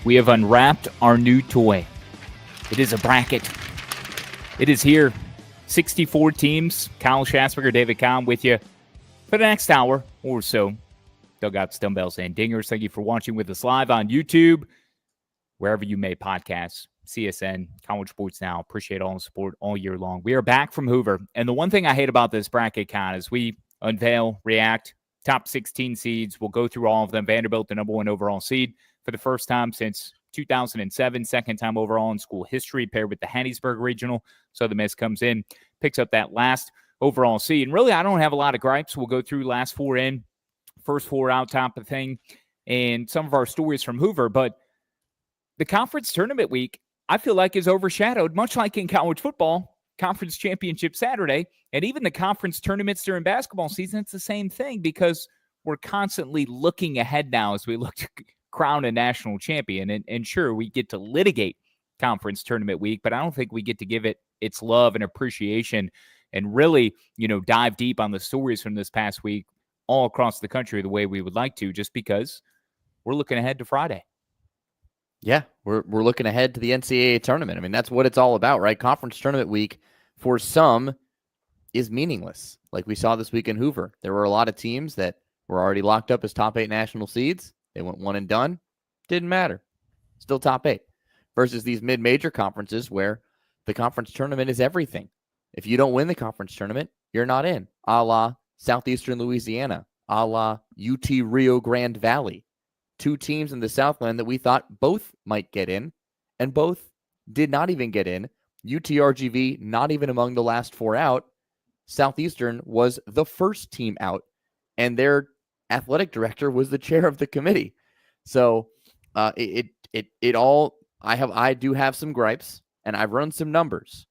we have unwrapped our new toy. It is a bracket. It is here. 64 teams. Kyle Schass David Kahn with you for the next hour or so. Dugouts, Dumbbells, and Dingers. Thank you for watching with us live on YouTube, wherever you may podcast, CSN, College Sports Now. Appreciate all the support all year long. We are back from Hoover. And the one thing I hate about this bracket, Con, is we unveil, react, top 16 seeds. We'll go through all of them. Vanderbilt, the number one overall seed for the first time since 2007, second time overall in school history, paired with the Hattiesburg Regional. Southern Miss comes in, picks up that last overall seed. And really, I don't have a lot of gripes. We'll go through last four in, first four out type of thing, and some of our stories from Hoover. But the conference tournament week, I feel like, is overshadowed, much like in college football, conference championship Saturday, and even the conference tournaments during basketball season. It's the same thing because we're constantly looking ahead now as we look to crown a national champion. And sure, we get to litigate conference tournament week, but I don't think we get to give it its love and appreciation and really, dive deep on the stories from this past week all across the country the way we would like to, just because we're looking ahead to Friday. Yeah, we're looking ahead to the NCAA tournament. I mean, that's what it's all about, right? Conference tournament week for some is meaningless. Like we saw this week in Hoover. There were a lot of teams that were already locked up as top 8 national seeds. They went one and done. Didn't matter. Still top 8. Versus these mid-major conferences where the conference tournament is everything. If you don't win the conference tournament, you're not in. A la Southeastern Louisiana. A la UT Rio Grande Valley. 2 teams in the Southland that we thought both might get in, and both did not even get in. UTRGV not even among the last 4 out. Southeastern was the first team out, and their athletic director was the chair of the committee. So I do have some gripes, and I've run some numbers.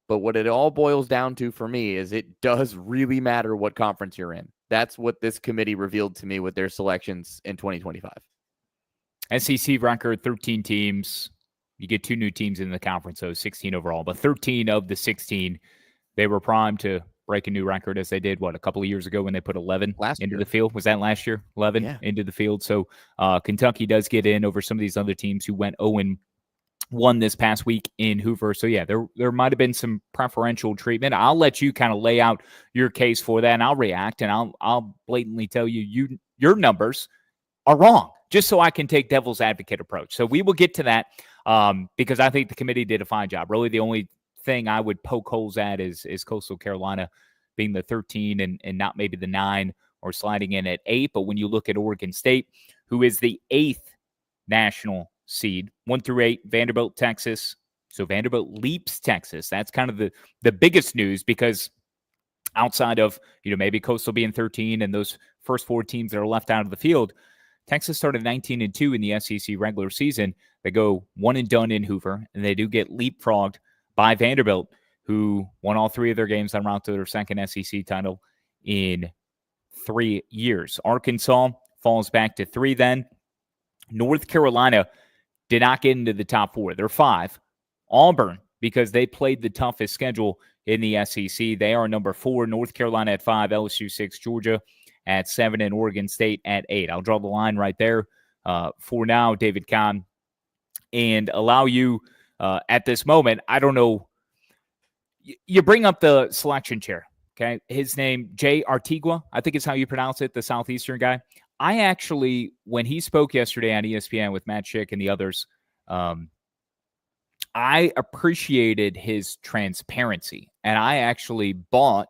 But what it all boils down to for me is it does really matter what conference you're in. That's what this committee revealed to me with their selections in 2025. SEC record, 13 teams. You get 2 new teams in the conference, so 16 overall. But 13 of the 16, they were primed to break a new record as they did, a couple of years ago when they put 11 into the field. Was that last year? 11 into the field. So Kentucky does get in over some of these other teams who went 0-1 this past week in Hoover. So, yeah, there might have been some preferential treatment. I'll let you kind of lay out your case for that, and I'll react, and I'll blatantly tell you your numbers are wrong, just so I can take devil's advocate approach. So we will get to that because I think the committee did a fine job. Really, the only thing I would poke holes at is Coastal Carolina being the 13 and not maybe the 9 or sliding in at 8. But when you look at Oregon State, who is the 8th national seed, 1 through 8, Vanderbilt, Texas. So Vanderbilt leaps Texas. That's kind of the biggest news because outside of, maybe Coastal being 13 and those first 4 teams that are left out of the field, Texas started 19-2 in the SEC regular season. They go one and done in Hoover, and they do get leapfrogged by Vanderbilt, who won all 3 of their games en route to their second SEC title in 3 years. Arkansas falls back to 3 then. North Carolina did not get into the top 4. They're 5. Auburn, because they played the toughest schedule in the SEC, they are number 4. North Carolina at 5, LSU 6, Georgia at 7, and Oregon State at 8. I'll draw the line right there for now, David Kahn, and allow you at this moment. I don't know. You bring up the selection chair, okay? His name, Jay Artigua, I think is how you pronounce it, the Southeastern guy. I actually, when he spoke yesterday on ESPN with Matt Schick and the others, I appreciated his transparency, and I actually bought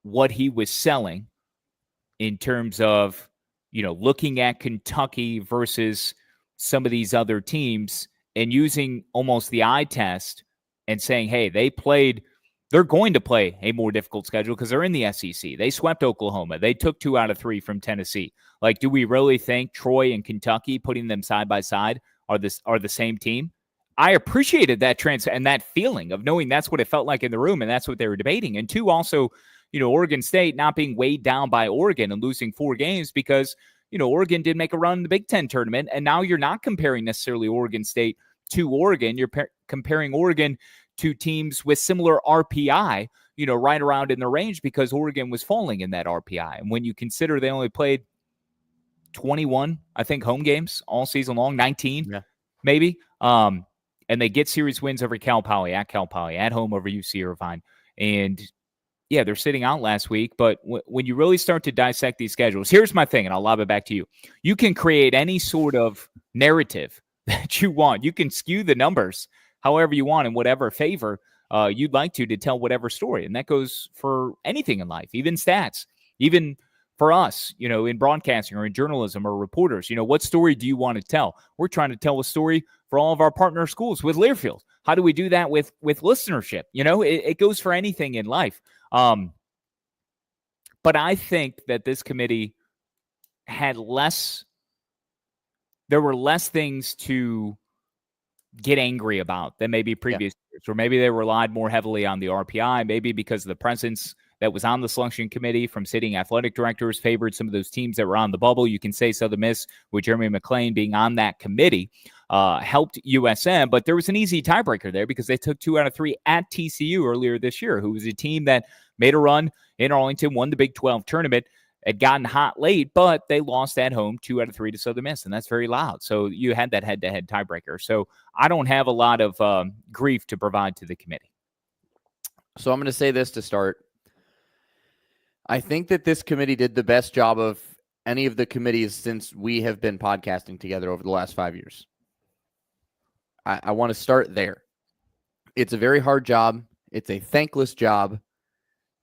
what he was selling in terms of, looking at Kentucky versus some of these other teams and using almost the eye test and saying, hey, they're going to play a more difficult schedule because they're in the SEC. They swept Oklahoma. They took 2 out of 3 from Tennessee. Like, do we really think Troy and Kentucky, putting them side by side, are the same team? I appreciated that and that feeling of knowing that's what it felt like in the room, and that's what they were debating. And 2, also, Oregon State not being weighed down by Oregon and losing 4 games because, Oregon did make a run in the Big Ten tournament, and now you're not comparing necessarily Oregon State to Oregon. You're comparing Oregon to teams with similar RPI, right around in the range because Oregon was falling in that RPI. And when you consider they only played 21, I think, home games all season long, 19 Yeah. maybe. And they get series wins over Cal Poly, at home over UC Irvine. And yeah, they're sitting out last week. But when you really start to dissect these schedules, here's my thing, and I'll lob it back to you. You can create any sort of narrative that you want. You can skew the numbers however you want in whatever favor you'd like to tell whatever story. And that goes for anything in life, even stats, even for us, in broadcasting or in journalism or reporters. What story do you want to tell? We're trying to tell a story for all of our partner schools with Learfield. How do we do that with listenership? It goes for anything in life. But I think that this committee had there were less things to get angry about than maybe previous years, or maybe they relied more heavily on the RPI, maybe because of the presence that was on the selection committee from sitting athletic directors favored some of those teams that were on the bubble. You can say Southern Miss, with Jeremy McClain being on that committee, helped USM, but there was an easy tiebreaker there because they took 2 out of 3 at TCU earlier this year, who was a team that made a run in Arlington, won the Big 12 tournament, had gotten hot late, but they lost at home 2 out of 3 to Southern Miss, and that's very loud. So you had that head-to-head tiebreaker. So I don't have a lot of grief to provide to the committee. So I'm going to say this to start. I think that this committee did the best job of any of the committees since we have been podcasting together over the last 5 years. I want to start there. It's a very hard job. It's a thankless job.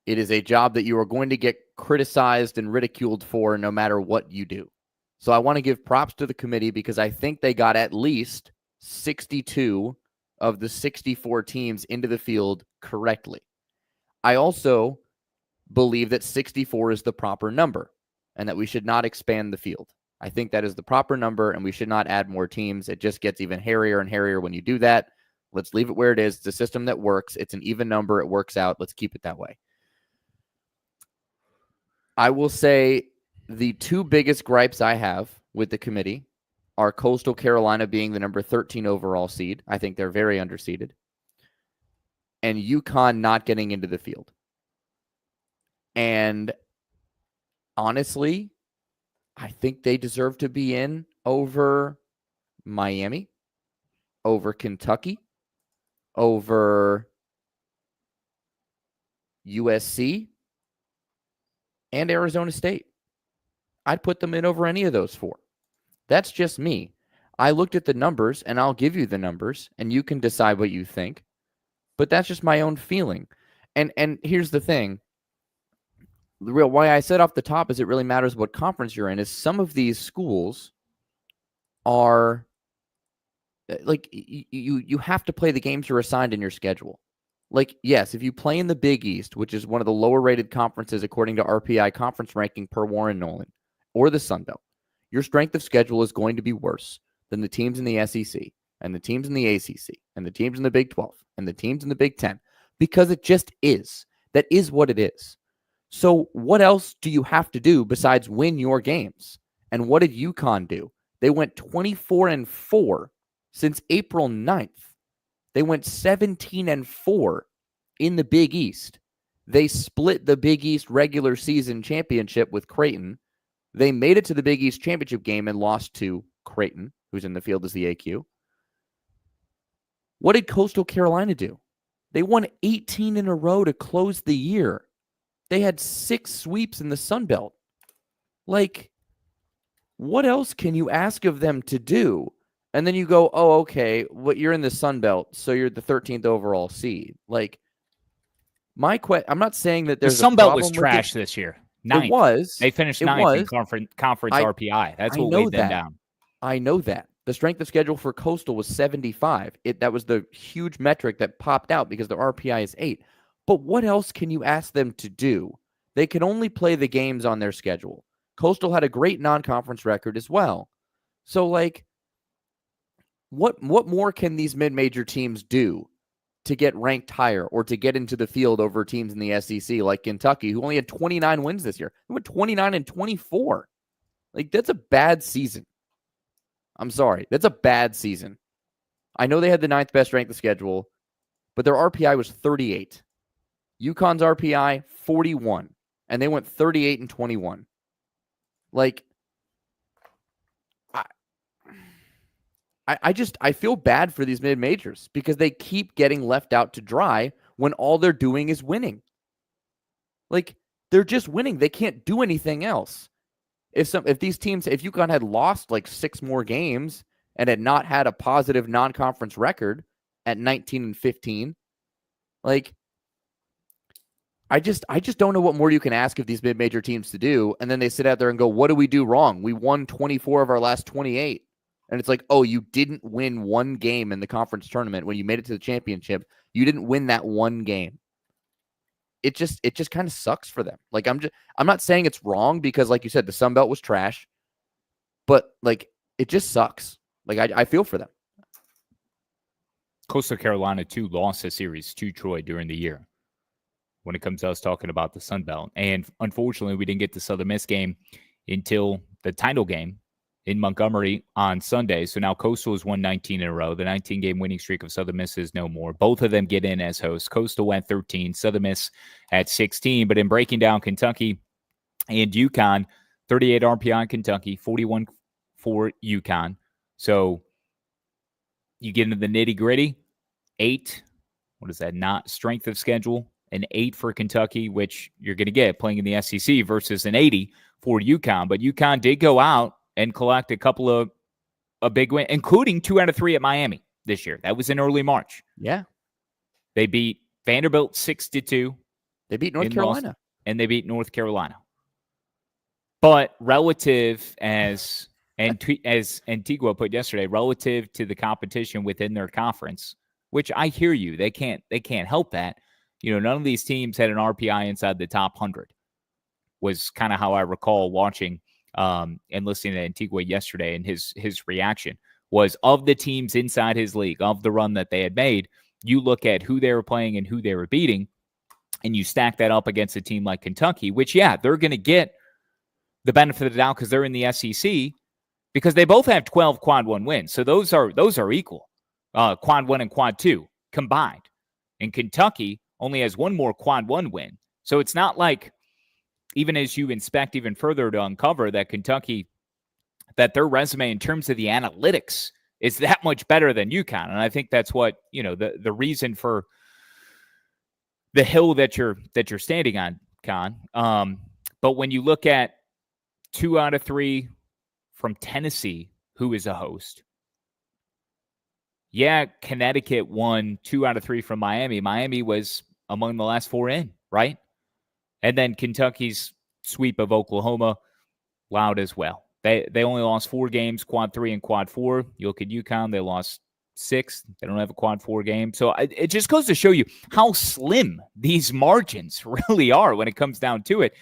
It is a job that you are going to get criticized and ridiculed for no matter what you do. So I want to give props to the committee because I think they got at least 62 of the 64 teams into the field correctly. I also believe that 64 is the proper number and that we should not expand the field. I think that is the proper number and we should not add more teams. It just gets even hairier and hairier when you do that. Let's leave it where it is. It's a system that works. It's an even number. It works out. Let's keep it that way. I will say the 2 biggest gripes I have with the committee are Coastal Carolina being the number 13 overall seed. I think they're very underseeded. And UConn not getting into the field. And honestly, I think they deserve to be in over Miami, over Kentucky, over USC, and Arizona State. I'd put them in over any of those 4. That's just me. I looked at the numbers, and I'll give you the numbers, and you can decide what you think. But that's just my own feeling. And here's the thing. The real why I said off the top is it really matters what conference you're in is some of these schools are like you have to play the games you're assigned in your schedule. Like, yes, if you play in the Big East, which is one of the lower rated conferences according to RPI conference ranking per Warren Nolan, or the Sun Belt, your strength of schedule is going to be worse than the teams in the SEC and the teams in the ACC and the teams in the Big 12 and the teams in the Big 10 because it just is. That is what it is. So what else do you have to do besides win your games? And what did UConn do? They went 24-4 since April 9th. They went 17-4 in the Big East. They split the Big East regular season championship with Creighton. They made it to the Big East championship game and lost to Creighton, who's in the field as the AQ. What did Coastal Carolina do? They won 18 in a row to close the year. They had 6 sweeps in the Sun Belt. Like, what else can you ask of them to do? And then you go, oh, okay, you're in the Sun Belt, so you're the 13th overall seed. Like, I'm not saying that there's the Sun Belt was trash this year. 9th. It was. They finished 9th in conference RPI. That's what weighed them down. I know that. The strength of schedule for Coastal was 75. That was the huge metric that popped out because the RPI is 8. But what else can you ask them to do? They can only play the games on their schedule. Coastal had a great non-conference record as well. So, like, what more can these mid-major teams do to get ranked higher or to get into the field over teams in the SEC like Kentucky, who only had 29 wins this year? They went 29-24. Like, that's a bad season. I'm sorry. That's a bad season. I know they had the 9th best ranked schedule, but their RPI was 38. UConn's RPI, 41. And they went 38-21. Like, I feel bad for these mid majors because they keep getting left out to dry when all they're doing is winning. Like, they're just winning. They can't do anything else. If these teams, if UConn had lost like 6 more games and had not had a positive non-conference record at 19-15, like, I just don't know what more you can ask of these mid-major teams to do. And then they sit out there and go, what do we do wrong? We won 24 of our last 28. And it's like, oh, you didn't win one game in the conference tournament when you made it to the championship. You didn't win that one game. It just kind of sucks for them. Like, I'm not saying it's wrong because, like you said, the Sun Belt was trash, but like, it just sucks. Like, I feel for them. Coastal Carolina too lost a series to Troy during the year when it comes to us talking about the Sun Belt. And unfortunately, we didn't get the Southern Miss game until the title game in Montgomery on Sunday. So now Coastal has won 19 in a row. The 19-game winning streak of Southern Miss is no more. Both of them get in as hosts. Coastal went 13, Southern Miss at 16. But in breaking down Kentucky and UConn, 38 RPI in Kentucky, 41 for UConn. So you get into the nitty-gritty, 8. What is that? Not strength of schedule. An 8 for Kentucky, which you're going to get playing in the SEC, versus an 80 for UConn. But UConn did go out and collect a couple of a big win, including 2 out of 3 at Miami this year. That was in early March. Yeah. They beat Vanderbilt 6-2. They beat North Carolina. And they beat North Carolina. But relative, as Antigua put yesterday, relative to the competition within their conference, which I hear you, they can't help that. You know, none of these teams had an RPI inside the top 100, was kind of how I recall watching and listening to Antigua yesterday, and his reaction was, of the teams inside his league, of the run that they had made, you look at who they were playing and who they were beating, and you stack that up against a team like Kentucky, which, yeah, they're going to get the benefit of the doubt because they're in the SEC, because they both have 12 quad 1 wins. So those are equal, quad 1 and quad 2 combined. And Kentucky only has one more quad 1 win. So it's not like, even as you inspect even further to uncover that Kentucky, that their resume in terms of the analytics is that much better than UConn. And I think that's what, you know, the reason for the hill that you're standing on, Kahn. But when you look at 2 out of 3 from Tennessee, who is a host, yeah, Connecticut won 2 out of 3 from Miami. Miami was among the last 4 in, right? And then Kentucky's sweep of Oklahoma, loud as well. They only lost 4 games, quad 3 and quad 4. You look at UConn, they lost 6. They don't have a quad 4 game. So it just goes to show you how slim these margins really are when it comes down to it.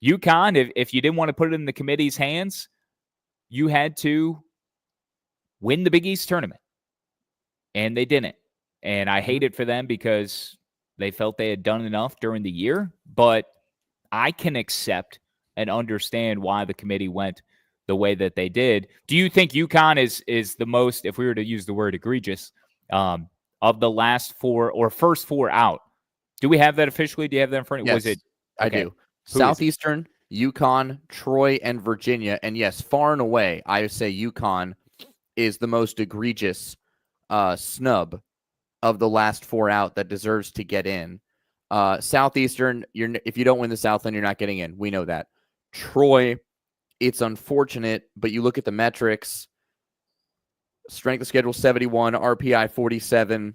UConn, if you didn't want to put it in the committee's hands, you had to win the Big East tournament. And they didn't. And I hate it for them because they felt they had done enough during the year. But I can accept and understand why the committee went the way that they did. Do you think UConn is the most, if we were to use the word egregious, of the last 4 or first 4 out? Do we have that officially? Do you have that in front of you? Yes, Was it? Okay. I do. Southeastern, UConn, Troy, and Virginia. And yes, far and away, I say UConn is the most egregious snub of the last 4 out that deserves to get in. Southeastern, if you don't win the Southland, you're not getting in. We know that. Troy, it's unfortunate, but you look at the metrics, strength of schedule 71, RPI 47.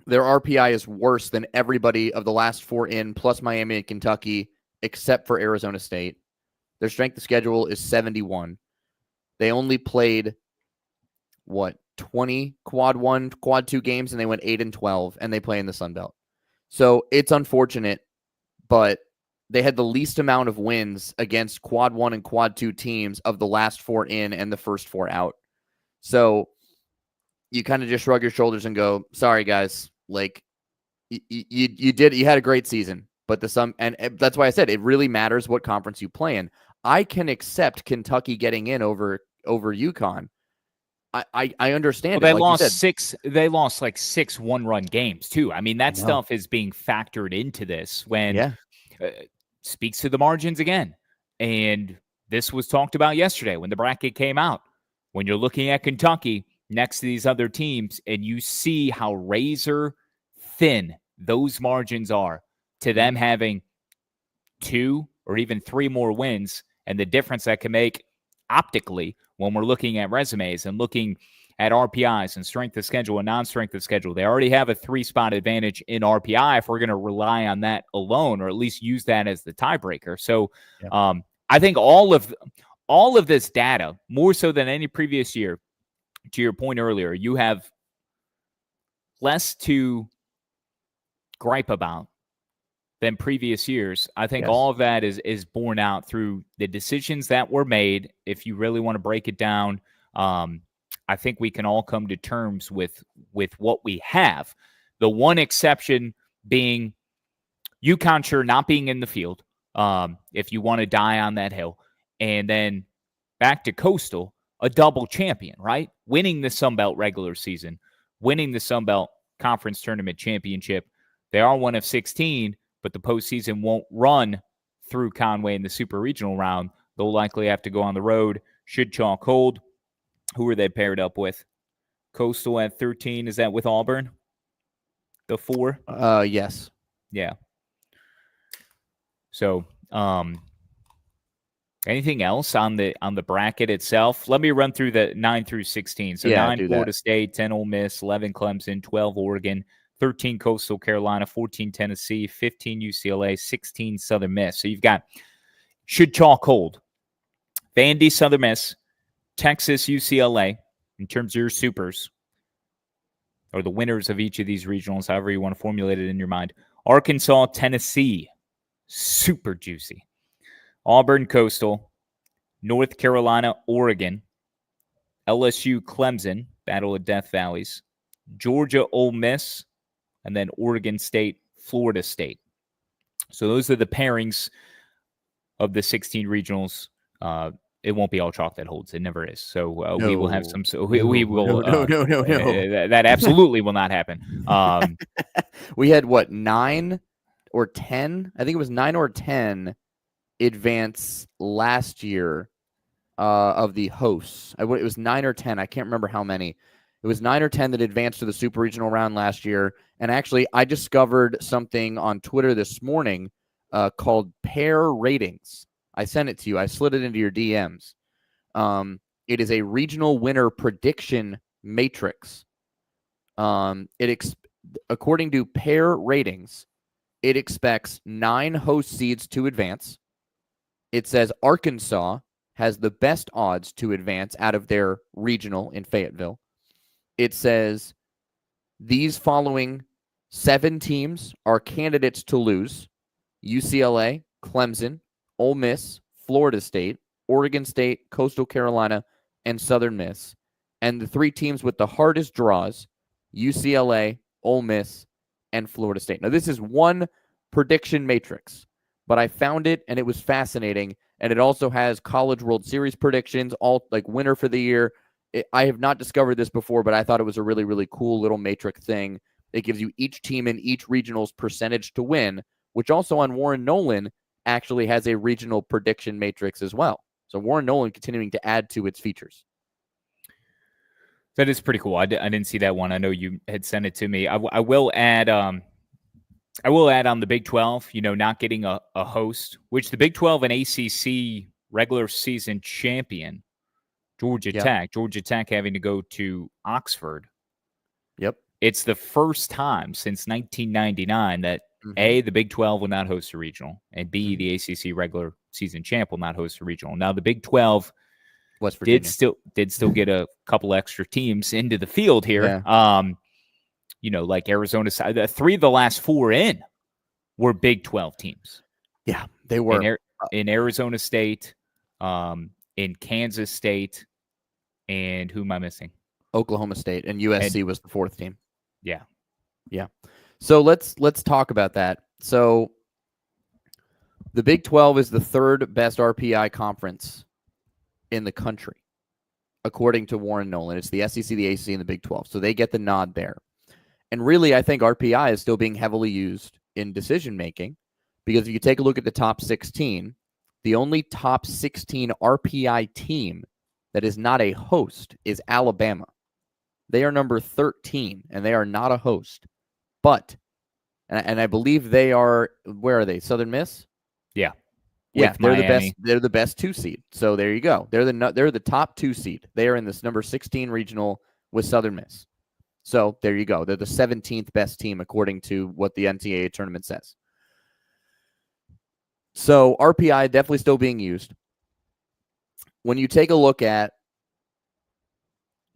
Their RPI is worse than everybody of the last 4 in, plus Miami and Kentucky, except for Arizona State. Their strength of schedule is 71. They only played, 20 quad 1, quad 2 games, and they went 8-12, and they play in the Sun Belt. So it's unfortunate, but they had the least amount of wins against quad 1 and quad 2 teams of the last 4 in and the first 4 out. So you kind of just shrug your shoulders and go, sorry, guys. Like, you had a great season, but and that's why I said it really matters what conference you play in. I can accept Kentucky getting in over UConn. I understand. Well, they lost 6. They lost like 6 one-run games too. I mean, that stuff is being factored into this when speaks to the margins again. And this was talked about yesterday when the bracket came out. When you're looking at Kentucky, next to these other teams, and you see how razor thin those margins are to them having 2 or even 3 more wins, and the difference that can make optically when we're looking at resumes and looking at RPIs and strength of schedule and non-strength of schedule. They already have a 3-spot advantage in RPI if we're going to rely on that alone, or at least use that as the tiebreaker. So I think all of this data, more so than any previous year, to your point earlier, you have less to gripe about than previous years. I think all of that is borne out through the decisions that were made. If you really want to break it down, I think we can all come to terms with what we have. The one exception being UConn sure not being in the field, if you want to die on that hill. And then back to Coastal, a double champion, right? Winning the Sun Belt regular season, winning the Sun Belt Conference Tournament championship. They are one of 16, but the postseason won't run through Conway in the super regional round. They'll likely have to go on the road. Should chalk hold. Who are they paired up with? Coastal at 13. Is that with Auburn? The 4? Yes. Yeah. So, anything else on the bracket itself? Let me run through the 9 through 16. So 9 Florida State, 10 Ole Miss, 11 Clemson, 12 Oregon, 13 Coastal Carolina, 14 Tennessee, 15 UCLA, 16 Southern Miss. So you've got should chalk hold. Vandy, Southern Miss, Texas, UCLA, in terms of your supers, or the winners of each of these regionals, however you want to formulate it in your mind. Arkansas, Tennessee, super juicy. Auburn, Coastal, North Carolina, Oregon, LSU, Clemson, battle of Death Valleys, Georgia, Ole Miss, and then Oregon State, Florida State. So those are the pairings of the 16 regionals. It won't be all chalk that holds. It never is. So we will have some. So we will. No. That absolutely will not happen. We had 9 or 10? I think it was 9 or 10 advance last year of the hosts. It was 9 or 10. I can't remember how many. It was 9 or 10 that advanced to the super regional round last year. And actually, I discovered something on Twitter this morning called pair ratings. I sent it to you. I slid it into your DMs. It is a regional winner prediction matrix. According to pair ratings, it expects 9 host seeds to advance. It says Arkansas has the best odds to advance out of their regional in Fayetteville. It says these following 7 teams are candidates to lose: UCLA, Clemson, Ole Miss, Florida State, Oregon State, Coastal Carolina, and Southern Miss. And the 3 teams with the hardest draws: UCLA, Ole Miss, and Florida State. Now, this is one prediction matrix, but I found it and it was fascinating. And it also has College World Series predictions, all like winner for the year. I have not discovered this before, but I thought it was a really, really cool little matrix thing. It gives you each team in each regional's percentage to win, which also on Warren Nolan actually has a regional prediction matrix as well. So Warren Nolan continuing to add to its features. That is pretty cool. I didn't see that one. I know you had sent it to me. I will add on the Big 12, not getting a host, which the Big 12 and ACC regular season champion, Georgia Tech having to go to Oxford. Yep. It's the first time since 1999 that A, the Big 12 will not host a regional, and B, the ACC regular season champ will not host a regional. Now, the Big 12 West Virginia did still get a couple extra teams into the field here. Yeah. Like Arizona, 3 of the last 4 in were Big 12 teams. Yeah, they were. In Arizona State, in Kansas State, and who am I missing? Oklahoma State, and USC was the 4th team. Yeah. Yeah. So let's talk about that. So the Big 12 is the 3rd best RPI conference in the country, according to Warren Nolan. It's the SEC, the ACC, and the Big 12. So they get the nod there. And really, I think RPI is still being heavily used in decision-making, because if you take a look at the top 16, the only top 16 RPI team that is not a host is Alabama. They are number 13, and they are not a host. But, and I believe they are, where are they? Southern Miss? Yeah. Yeah, With they're Miami. the best. They're the best 2 seed. So there you go. They're the top 2 seed. They are in this number 16 regional with Southern Miss. So there you go. They're the 17th best team according to what the NCAA tournament says. So RPI definitely still being used. When you take a look at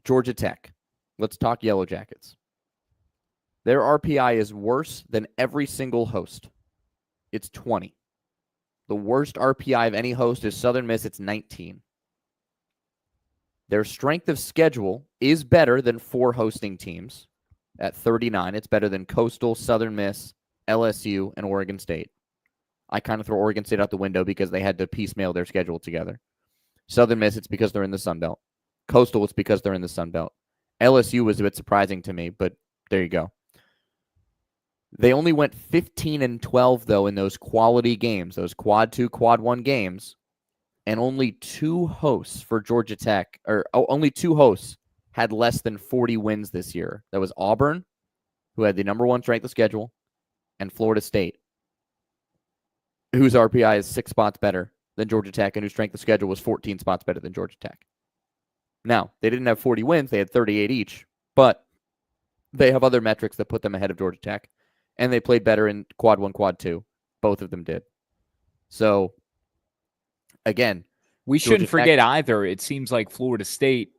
Georgia Tech, let's talk Yellow Jackets. Their RPI is worse than every single host. It's 20. The worst RPI of any host is Southern Miss. It's 19. Their strength of schedule is better than 4 hosting teams at 39. It's better than Coastal, Southern Miss, LSU, and Oregon State. I kind of throw Oregon State out the window because they had to piecemeal their schedule together. Southern Miss, it's because they're in the Sun Belt. Coastal, it's because they're in the Sun Belt. LSU was a bit surprising to me, but there you go. They only went 15-12, though, in those quality games, those quad 2, quad 1 games, and only 2 hosts for Georgia Tech, only 2 hosts had less than 40 wins this year. That was Auburn, who had the number 1 strength of schedule, and Florida State, whose RPI is 6 spots better than Georgia Tech, and whose strength of schedule was 14 spots better than Georgia Tech. Now, they didn't have 40 wins. They had 38 each, but they have other metrics that put them ahead of Georgia Tech, and they played better in quad 1, quad 2. Both of them did. So, again, we shouldn't forget either. It seems like Florida State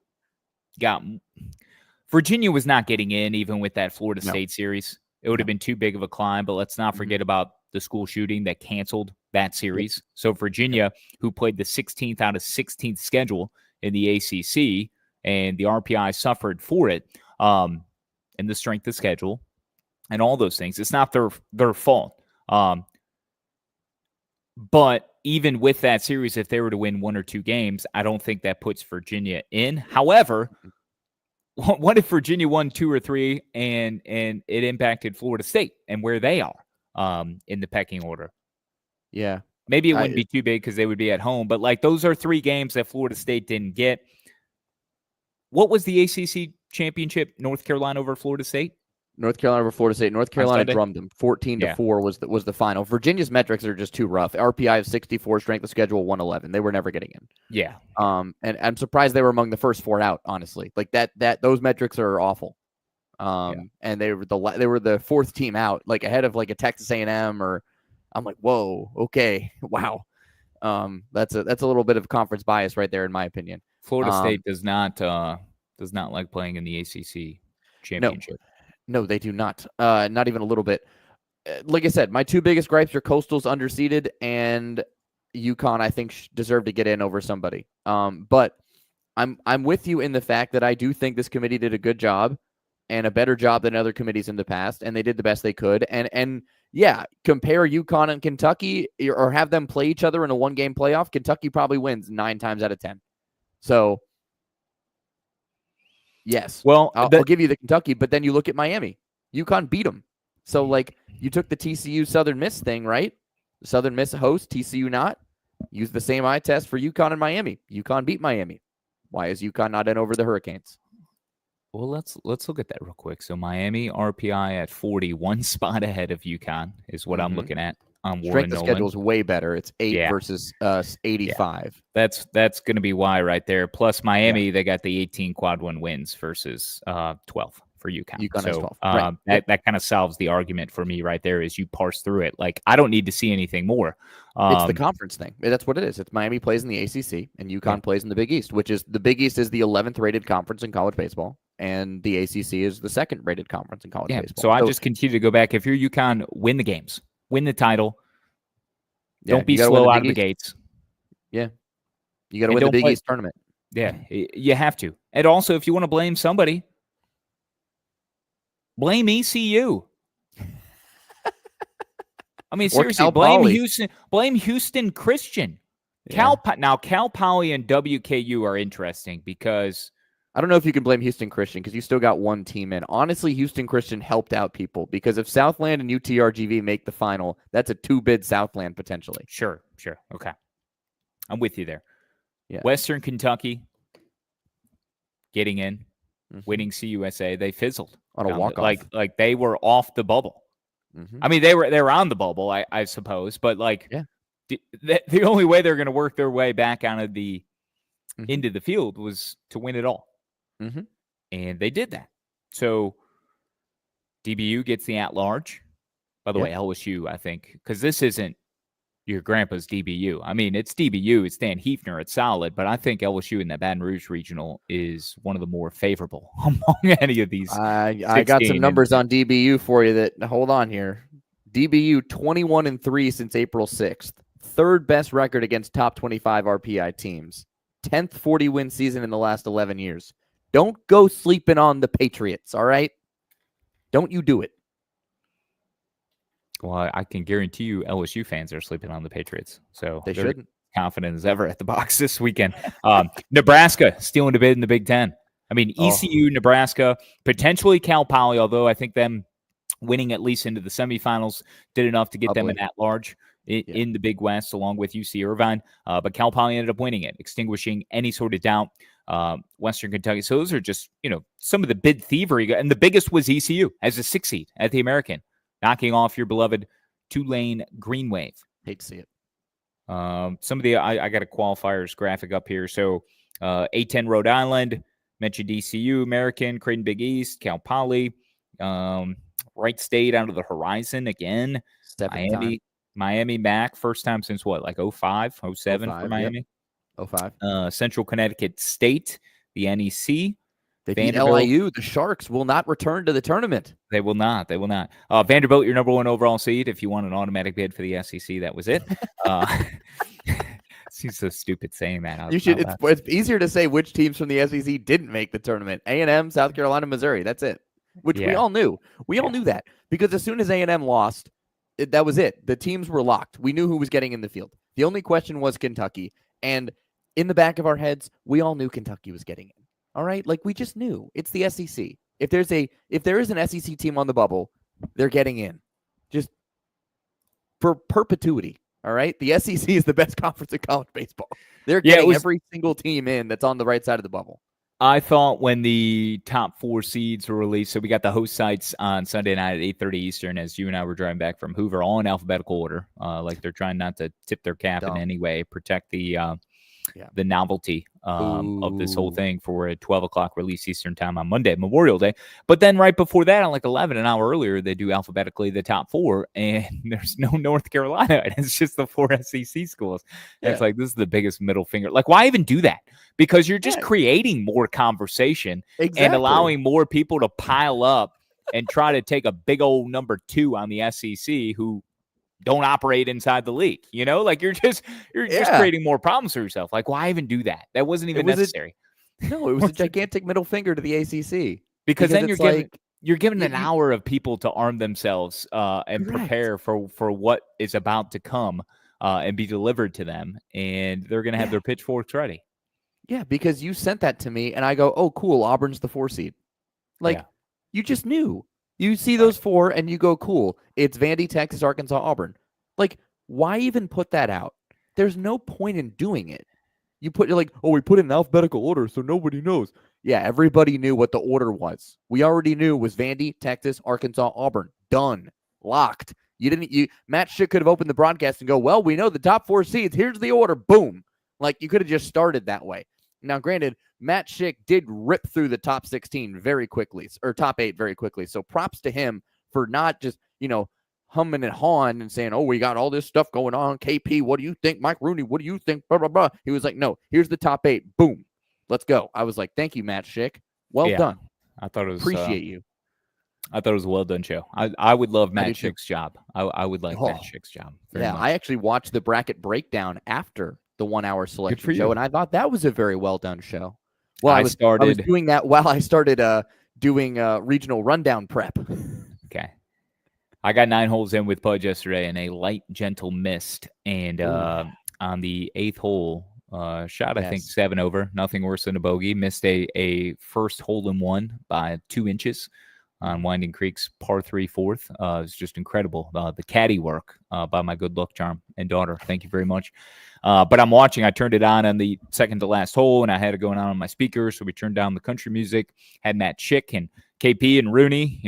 Virginia was not getting in even with that Florida State series. It would have been too big of a climb, but let's not forget about the school shooting that canceled that series. Yep. So Virginia, who played the 16th out of 16th schedule in the ACC, and the RPI suffered for it, and the strength of schedule and all those things. It's not their fault. But even with that series, if they were to win 1 or 2 games, I don't think that puts Virginia in. However, what if Virginia won 2 or 3 and it impacted Florida State and where they are in the pecking order? Yeah. Maybe it wouldn't be too big because they would be at home. But, like, those are 3 games that Florida State didn't get. What was the ACC championship, North Carolina over Florida State? North Carolina over Florida State. North Carolina drummed them 14-4 was the final. Virginia's metrics are just too rough. RPI of 64, strength of schedule 111. They were never getting in. Yeah. And I'm surprised they were among the first 4 out. Honestly, like those metrics are awful. And they were the 4th team out, like ahead of like a Texas A&M or. I'm like, whoa, okay, wow. That's a little bit of conference bias right there, in my opinion. Florida State does not like playing in the ACC championship. No, they do not. Not even a little bit. Like I said, my 2 biggest gripes are Coastal's underseeded and UConn. I think deserve to get in over somebody. But I'm with you in the fact that I do think this committee did a good job and a better job than other committees in the past, and they did the best they could. And yeah, compare UConn and Kentucky or have them play each other in a 1-game playoff. Kentucky probably wins 9 times out of 10. So, yes. Well, I'll give you the Kentucky, but then you look at Miami. UConn beat them. So, like, you took the TCU Southern Miss thing, right? Southern Miss host, TCU not. Use the same eye test for UConn and Miami. UConn beat Miami. Why is UConn not in over the Hurricanes? Well, let's look at that real quick. So Miami RPI at 40, 1 spot ahead of UConn is what I'm looking at. Strength of schedule is way better. It's 8 versus 85. Yeah. That's going to be why right there. Plus Miami, they got the 18 quad 1 wins versus 12 for UConn. UConn has 12. That kind of solves the argument for me right there. Is you parse through it. Like, I don't need to see anything more. It's the conference thing. That's what it is. It's Miami plays in the ACC and UConn plays in the Big East, which is the Big East is the 11th rated conference in college baseball. And the ACC is the 2nd rated conference in college baseball. So I just continue to go back. If you're UConn, win the games, win the title. Don't be slow out of the gates. Yeah. You got to win the Big East tournament. Yeah, you have to. And also, if you want to blame somebody, blame ECU. I mean, seriously, blame Houston Christian. Yeah. Cal Poly and WKU are interesting because I don't know if you can blame Houston Christian because you still got 1 team in. Honestly, Houston Christian helped out people because if Southland and UTRGV make the final, that's a 2-bid Southland potentially. Sure. Okay. I'm with you there. Yeah. Western Kentucky getting in. winning CUSA, they fizzled on a walk-off. Like they were off the bubble. I mean, they were on the bubble, I suppose, but like the only way they're going to work their way back out of the into the field was to win it all, and they did that. So DBU gets the at-large. By the way, LSU, I think, because this isn't your grandpa's DBU. I mean, it's DBU. It's Dan Hefner. It's solid. But I think LSU in the Baton Rouge Regional is one of the more favorable among any of these. I got some numbers on DBU for you that, hold on here. DBU 21-3 since April 6th. Third best record against top 25 RPI teams. 10th 40-win season in the last 11 years. Don't go sleeping on the Patriots, all right? Don't you do it. Well, I can guarantee you LSU fans are sleeping on the Patriots. So they shouldn't. Confident as ever at the box this weekend. Nebraska stealing a bid in the Big Ten. I mean, ECU, Nebraska, potentially Cal Poly, although I think them winning at least into the semifinals did enough to get them an at-large in the Big West along with UC Irvine. But Cal Poly ended up winning it, extinguishing any sort of doubt. Western Kentucky. So those are just, some of the bid thievery. And the biggest was ECU as a 6 seed at the American, knocking off your beloved Tulane Green Wave. Hate to see it. Some of the, I got a qualifiers graphic up here. So A10 Rhode Island, mentioned ECU, American, Creighton Big East, Cal Poly, Wright State out of the horizon again. Miami Mac, first time since what, like 05, 07 for Miami? 05. Central Connecticut State, the NEC. They beat LIU. The Sharks will not return to the tournament. They will not. Vanderbilt, your number one overall seed. If you want an automatic bid for the SEC, that was it. Seems so stupid saying that. It's easier to say which teams from the SEC didn't make the tournament. A&M, South Carolina, Missouri. That's it. Which we all knew. We all knew that because as soon as A&M lost, that was it. The teams were locked. We knew who was getting in the field. The only question was Kentucky. And in the back of our heads, we all knew Kentucky was getting in. All right? Like, we just knew. It's the SEC. If there is an SEC team on the bubble, they're getting in. Just for perpetuity. All right? The SEC is the best conference in college baseball. They're getting every single team in that's on the right side of the bubble. I thought when the top 4 seeds were released, so we got the host sites on Sunday night at 8:30 Eastern as you and I were driving back from Hoover, all in alphabetical order. Like they're trying not to tip their cap in any way, protect the novelty of this whole thing for a 12 o'clock release Eastern time on Monday, Memorial Day. But then right before that, on like 11, an hour earlier, they do alphabetically the top 4, and there's no North Carolina. It's just the 4 SEC schools. Yeah. It's like, this is the biggest middle finger. Like, why even do that? Because you're just creating more conversation and allowing more people to pile up and try to take a big old number 2 on the SEC who don't operate inside the league. Like you're just creating more problems for yourself. Like, why even do that? That wasn't even necessary. It was a gigantic middle finger to the ACC. Because then you're giving an hour of people to arm themselves and prepare for what is about to come and be delivered to them. And they're going to have their pitchforks ready. Yeah, because you sent that to me and I go, oh, cool. Auburn's the 4 seed. You just knew. You see those 4 and you go, cool. It's Vandy, Texas, Arkansas, Auburn. Like, why even put that out? There's no point in doing it. You're like, oh, we put it in alphabetical order so nobody knows. Yeah, everybody knew what the order was. We already knew it was Vandy, Texas, Arkansas, Auburn. Done. Locked. Matt Schick could have opened the broadcast and go, well, we know the top 4 seeds. Here's the order. Boom. Like, you could have just started that way. Now, granted, Matt Schick did rip through the top 16 very quickly, or top 8 very quickly. So props to him for not just, humming and hawing and saying, oh, we got all this stuff going on. KP, what do you think? Mike Rooney, what do you think? Blah, blah, blah. He was like, no, here's the top 8. Boom. Let's go. I was like, thank you, Matt Schick. Well done. I thought it was appreciate you. I thought it was a well done show. I would love Matt Schick's job. I would like Matt Schick's job. Much. I actually watched the bracket breakdown after the 1 hour selection show, and I thought that was a very well done show. Well, I was doing that while I started doing regional rundown prep. Okay. I got 9 holes in with Pudge yesterday and a light, gentle mist. And on the 8th hole, shot, I think, 7 over. Nothing worse than a bogey. Missed a first hole in one by 2 inches. on Winding Creek's par 3 fourth. It was just incredible. The caddy work by my good luck charm and daughter. Thank you very much. But I'm watching. I turned it on the second to last hole, and I had it going on my speaker. So we turned down the country music, had Matt Chick and KP and Rooney,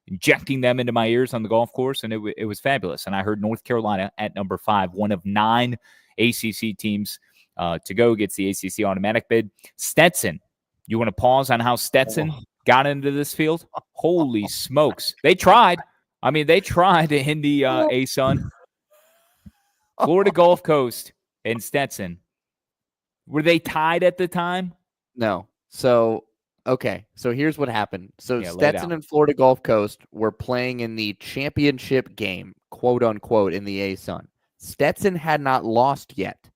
injecting them into my ears on the golf course, and it was fabulous. And I heard North Carolina at number 5, one of 9 ACC teams to go, gets the ACC automatic bid. Stetson, you want to pause on how Stetson got into this field? Holy smokes. They tried. I mean, they tried in the ASUN. Florida Gulf Coast and Stetson. Were they tied at the time? No. So, okay. So here's what happened. So Stetson and Florida Gulf Coast were playing in the championship game, quote unquote, in the ASUN. Stetson had not lost yet.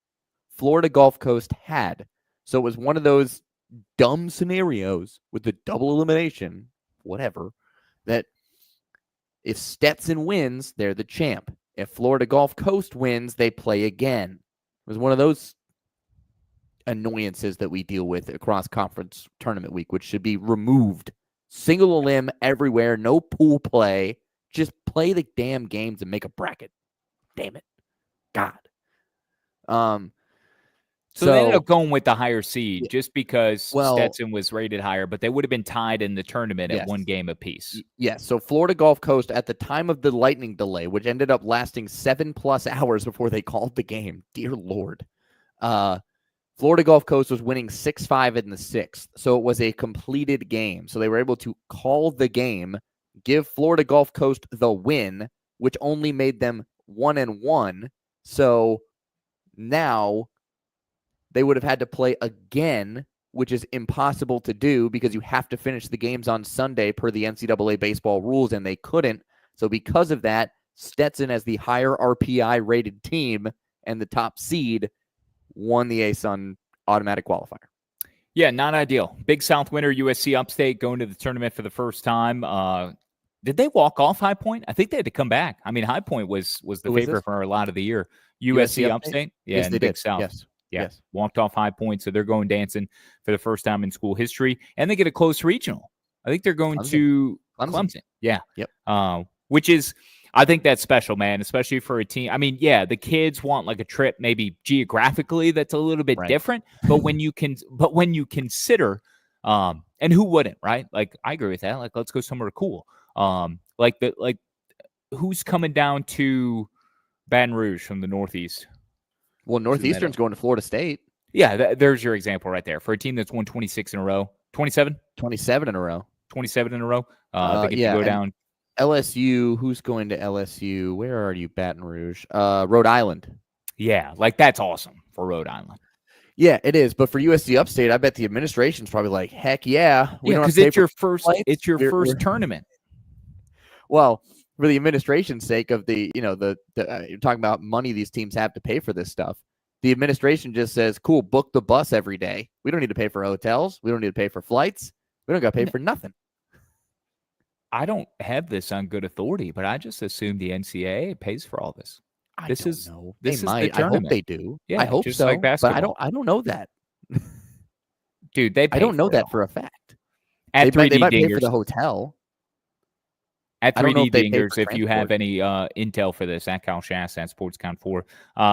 Florida Gulf Coast had. So it was one of those dumb scenarios with the double elimination, whatever, that if Stetson wins, they're the champ. If Florida Gulf Coast wins, they play again. It was one of those annoyances that we deal with across conference tournament week, which should be removed. Single elim everywhere, no pool play. Just play the damn games and make a bracket. Damn it. God. So they ended up going with the higher seed just because Stetson was rated higher, but they would have been tied in the tournament at one game apiece. Yes. So Florida Gulf Coast, at the time of the lightning delay, which ended up lasting 7+ hours before they called the game, dear Lord, Florida Gulf Coast was winning 6-5 in the 6th. So it was a completed game. So they were able to call the game, give Florida Gulf Coast the win, which only made them 1-1. So now they would have had to play again, which is impossible to do because you have to finish the games on Sunday per the NCAA baseball rules, and they couldn't. So because of that, Stetson, as the higher RPI rated team and the top seed, won the ASUN automatic qualifier. Yeah, not ideal. Big South winner, USC Upstate, going to the tournament for the first time. Did they walk off High Point? I think they had to come back. I mean, High Point was the favorite for a lot of the year. USC Upstate? Yeah, yes, they Big did. South. Yes. Yeah, yes. Walked off High Point, so they're going dancing for the first time in school history, and they get a close regional. I think they're going to Clemson. Yeah. Yep. Which is, I think that's special, man, especially for a team. I mean, yeah, the kids want like a trip maybe geographically that's a little bit different, but when you consider, and who wouldn't, right? Like, I agree with that. Like, let's go somewhere cool. Who's coming down to Baton Rouge from the Northeast? Well, Northeastern's going to Florida State. Yeah, there's your example right there. For a team that's won 26 in a row. 27? 27 in a row. 27 in a row. They get to go down. LSU, who's going to LSU? Where are you, Baton Rouge? Rhode Island. Yeah, like that's awesome for Rhode Island. Yeah, it is. But for USC Upstate, I bet the administration's probably like, heck yeah. Because it's your first first tournament. Well, for the administration's sake of the you're talking about money these teams have to pay for this stuff. The administration just says, cool, book the bus every day. We don't need to pay for hotels. We don't need to pay for flights. We don't got to pay for nothing. I don't have this on good authority, but I just assume the NCAA pays for all this. I don't know. This they might. The I hope they do. Yeah, I hope so. Like basketball. But I don't know that. Dude, I don't know that for a fact. At they might pay for the hotel. At 3D Dingers, if you have any intel for this, at Cal Schass, at SportsCount 4.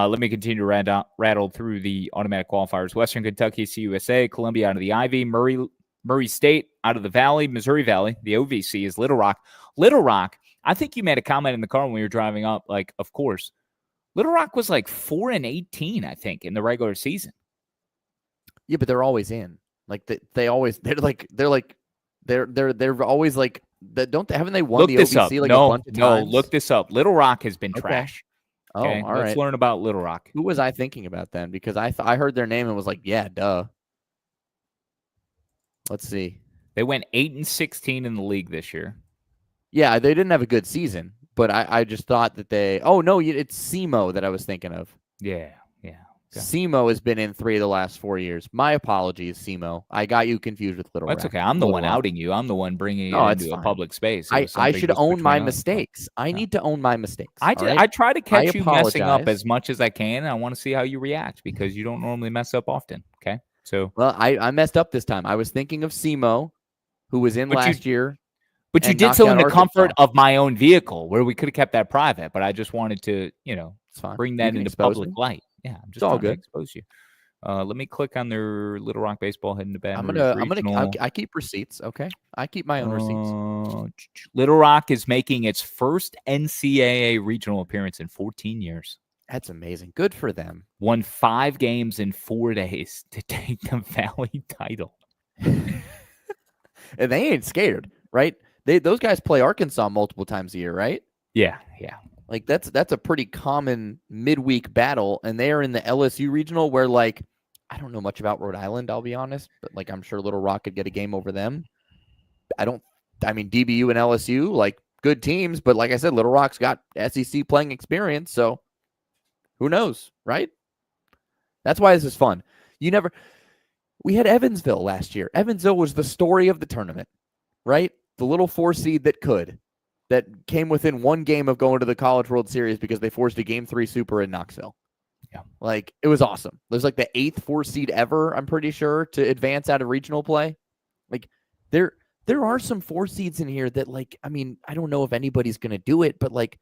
Let me continue to rattle through the automatic qualifiers. Western Kentucky, CUSA, Columbia out of the Ivy, Murray State out of the Valley, Missouri Valley. The OVC is Little Rock. Little Rock, I think you made a comment in the car when we were driving up, like, of course. Little Rock was like 4-18, I think, in the regular season. Yeah, but they're always in. Like they're always like haven't they won the OVC like a bunch of times? No, look this up. Little Rock has been trash. Okay? Oh, all right. Let's learn about Little Rock. Who was I thinking about then? Because I heard their name and was like, yeah, duh. Let's see. They went 8-16 in the league this year. Yeah, they didn't have a good season, but I just thought that it's SEMO that I was thinking of. Yeah. Okay. SEMO has been in 3 of the last 4 years. My apologies, SEMO. I got you confused with Little Rock. That's okay. I'm the one outing you. I'm the one bringing it into a public space. I should own my mistakes. I need to own my mistakes. I try to catch you messing up as much as I can, and I want to see how you react because you don't normally mess up often. Okay? So I messed up this time. I was thinking of SEMO, who was in last year. But you and did knock so down in the comfort Arkansas. of my own vehicle, where we could have kept that private. But I just wanted to, It's fine. bring You that can into expose public me. light. Yeah, I'm It's just all trying to good. expose you. Let me click on their Little Rock baseball heading to Baton Rouge I'm Regional. gonna. I keep receipts. Okay, I keep my own receipts. Little Rock is making its first NCAA regional appearance in 14 years. That's amazing. Good for them. Won 5 games in 4 days to take the Valley title. And they ain't scared, right? Those guys play Arkansas multiple times a year, right? Yeah. Like that's a pretty common midweek battle, and they are in the LSU regional where, like, I don't know much about Rhode Island, I'll be honest, but like I'm sure Little Rock could get a game over them. I mean DBU and LSU, like, good teams, but like I said, Little Rock's got SEC playing experience, so who knows, right? That's why this is fun. We had Evansville last year. Evansville was the story of the tournament, right? The little 4 seed that came within 1 game of going to the College World Series because they forced a Game 3 super in Knoxville. Yeah. Like, it was awesome. It was like the 8th 4 seed ever, I'm pretty sure, to advance out of regional play. Like, there are some 4 seeds in here that, like, I mean, I don't know if anybody's going to do it, but, like,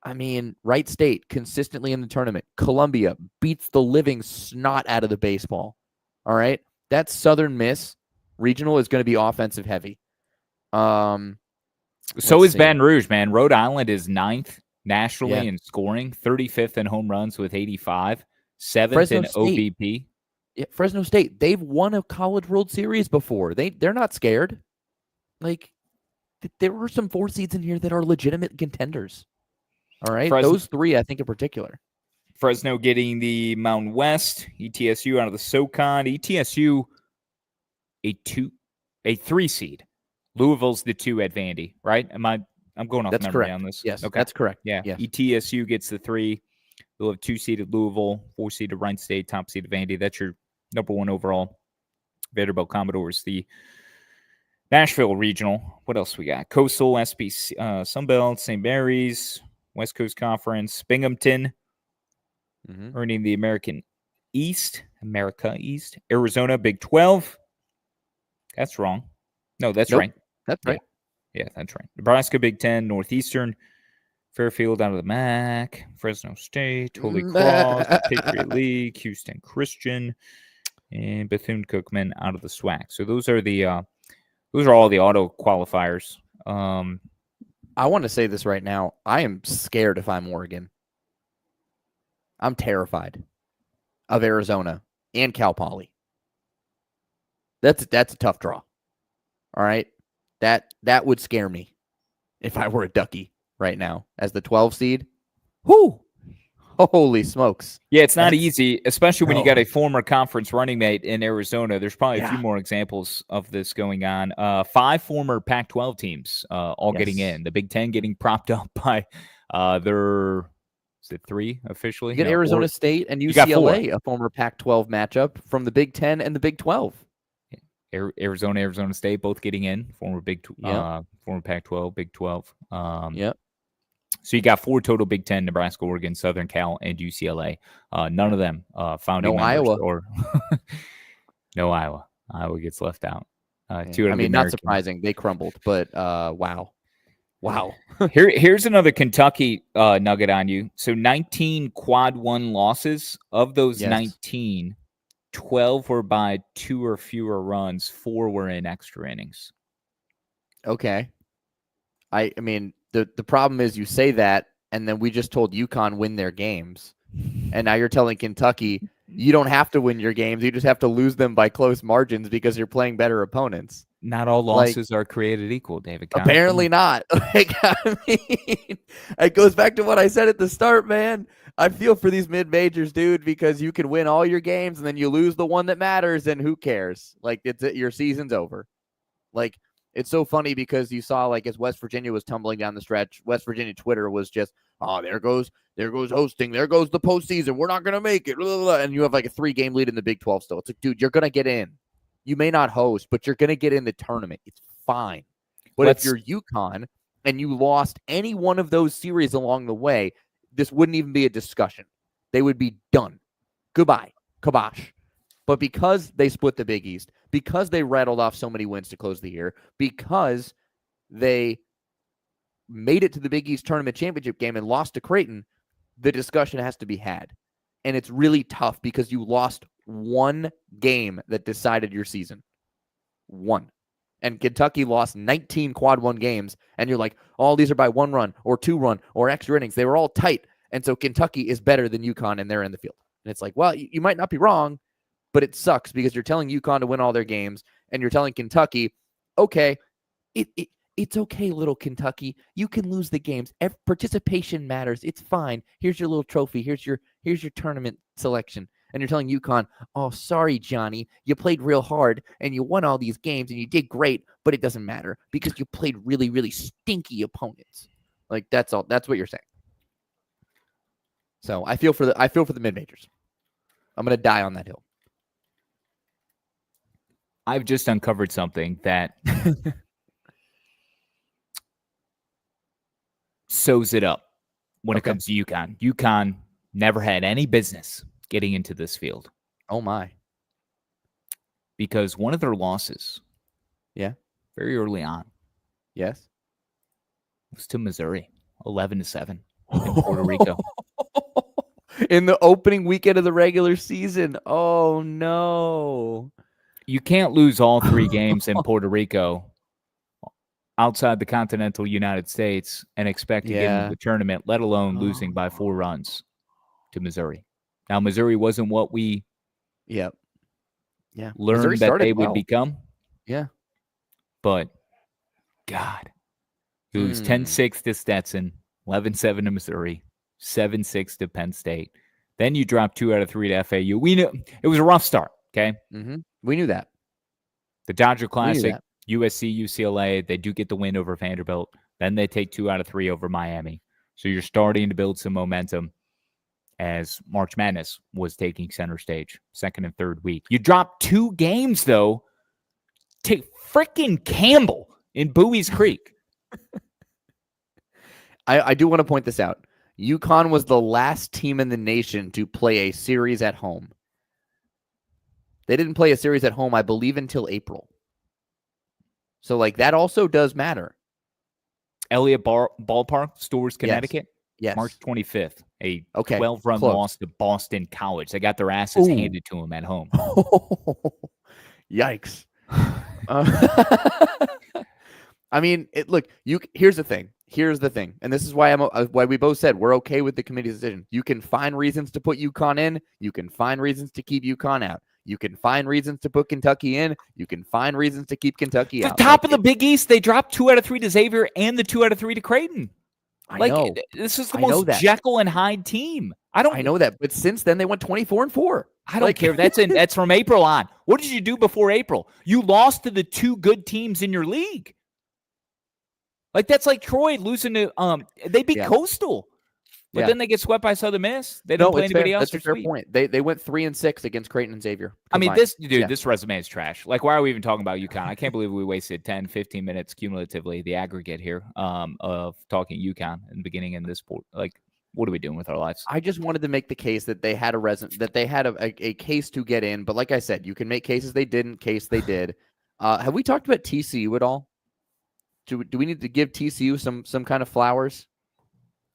I mean, Wright State consistently in the tournament. Columbia beats the living snot out of the baseball. All right? That Southern Miss regional is going to be offensive heavy. So is Baton Rouge, man. Rhode Island is 9th nationally in scoring, 35th in home runs with 85, 7th in OBP. Yeah, Fresno State, they've won a College World Series before. They're not scared. Like, there were some 4 seeds in here that are legitimate contenders. All right, those 3, I think, in particular. Fresno getting the Mountain West, ETSU out of the SoCon. ETSU a 3 seed. Louisville's the 2 at Vandy, right? I'm going off That's memory correct. on this. Yes, okay. That's correct. Yeah. Yes. ETSU gets the 3. We'll have 2 seeded Louisville, 4 seeded Wright State, top seeded Vandy. That's your number 1 overall. Vanderbilt Commodores, the Nashville Regional. What else we got? Coastal, SB, Sunbelt, St. Mary's, West Coast Conference, Binghamton, earning the America East, Arizona, Big 12. That's wrong. No, that's right. That's right. Yeah, that's right. Nebraska, Big 10, Northeastern, Fairfield out of the MAC, Fresno State, Holy Cross, Patriot League, Houston Christian, and Bethune-Cookman out of the SWAC. So those are all the auto qualifiers. I want to say this right now. I am scared if I'm Oregon. I'm terrified of Arizona and Cal Poly. That's a tough draw. All right. That would scare me if I were a Ducky right now as the 12 seed. Whoo! Holy smokes. Yeah, it's not easy, especially when you got a former conference running mate in Arizona. There's probably a few more examples of this going on. 5 former Pac-12 teams all getting in. The Big 10 getting propped up by their, is it 3 officially? You get Arizona State and UCLA, a former Pac-12 matchup from the Big 10 and the Big 12. Arizona State, both getting in. Former Pac-12, Big 12. Yep. So you got 4 total Big 10: Nebraska, Oregon, Southern Cal, and UCLA. None of them founding members. Iowa. Or no Iowa. Iowa gets left out. Not surprising. They crumbled, but wow. Here's another Kentucky nugget on you. So 19 quad 1 losses. Of those 19, 12 were by 2 or fewer runs. 4 were in extra innings. Okay. I mean, the problem is you say that, and then we just told UConn win their games. And now you're telling Kentucky you don't have to win your games. You just have to lose them by close margins because you're playing better opponents. Not all losses are created equal, David Kahn. Apparently not. It goes back to what I said at the start, man. I feel for these mid-majors, dude, because you can win all your games and then you lose the one that matters, and who cares? Like, your season's over. Like, it's so funny because you saw, like, as West Virginia was tumbling down the stretch, West Virginia Twitter was just, oh, there goes hosting. There goes the postseason. We're not going to make it. Blah, blah, blah. And you have like a 3-game lead in the Big 12 still. It's like, dude, you're going to get in. You may not host, but you're going to get in the tournament. It's fine. But if you're UConn and you lost any one of those series along the way, this wouldn't even be a discussion. They would be done. Goodbye. Kibosh. But because they split the Big East, because they rattled off so many wins to close the year, because they made it to the Big East Tournament Championship game and lost to Creighton, the discussion has to be had. And it's really tough because you lost one game that decided your season. One. And Kentucky lost 19 quad one games, and you're like, oh, these are by 1 run or 2 run or extra innings. They were all tight. And so Kentucky is better than UConn, and they're in the field. And it's like, well, you might not be wrong, but it sucks because you're telling UConn to win all their games, and you're telling Kentucky, okay, it's okay, little Kentucky. You can lose the games. Participation matters. It's fine. Here's your little trophy. Here's your tournament selection. And you're telling UConn, oh, sorry, Johnny, you played real hard and you won all these games and you did great, but it doesn't matter because you played really, really stinky opponents. Like that's all. That's what you're saying. So I feel for the mid-majors. I'm going to die on that hill. I've just uncovered something that sews it up when it comes to UConn. UConn never had any business getting into this field. Oh, my. Because one of their losses, very early on, yes, was to Missouri, 11-7 in Puerto Rico. In the opening weekend of the regular season. Oh, no. You can't lose all 3 games in Puerto Rico outside the continental United States and expect to get into the tournament, let alone losing by 4 runs to Missouri. Now, Missouri wasn't what we learned Missouri that they would well. become. Yeah. But, God, it was 10-6 to Stetson, 11-7 to Missouri, 7-6 to Penn State. Then you dropped 2 out of 3 to FAU. We knew it was a rough start, okay? Mm-hmm. We knew that. The Dodger Classic, USC, UCLA, they do get the win over Vanderbilt. Then they take 2 out of 3 over Miami. So you're starting to build some momentum as March Madness was taking center stage, 2nd and 3rd week. You dropped 2 games, though, to frickin' Campbell in Bowie's Creek. I do want to point this out. UConn was the last team in the nation to play a series at home. They didn't play a series at home, I believe, until April. So, that also does matter. Elliott Ballpark, Stores, Connecticut. Yes. March 25th. A 12-run loss to Boston College. They got their asses handed to them at home. Yikes. I mean, here's the thing. And this is why why we both said we're okay with the committee's decision. You can find reasons to put UConn in. You can find reasons to keep UConn out. You can find reasons to put Kentucky in. You can find reasons to keep Kentucky out. The top of the Big East, they dropped 2 out of 3 to Xavier and the 2 out of 3 to Creighton. I know. This is the most Jekyll and Hyde team. I know that, but since then they went 24-4. I don't care. That's from April on. What did you do before April? You lost to the 2 good teams in your league. That's like Troy losing to they beat Coastal. But then they get swept by Southern Miss. They don't play anybody else. That's a fair point. They went 3-6 against Creighton and Xavier. I mean, this resume is trash. Why are we even talking about UConn? I can't believe we wasted 10, 15 minutes cumulatively, the aggregate here, of talking UConn in the beginning in this sport. What are we doing with our lives? I just wanted to make the case that they had a case to get in. But like I said, you can make cases they didn't, case they did. Have we talked about TCU at all? Do we need to give TCU some kind of flowers?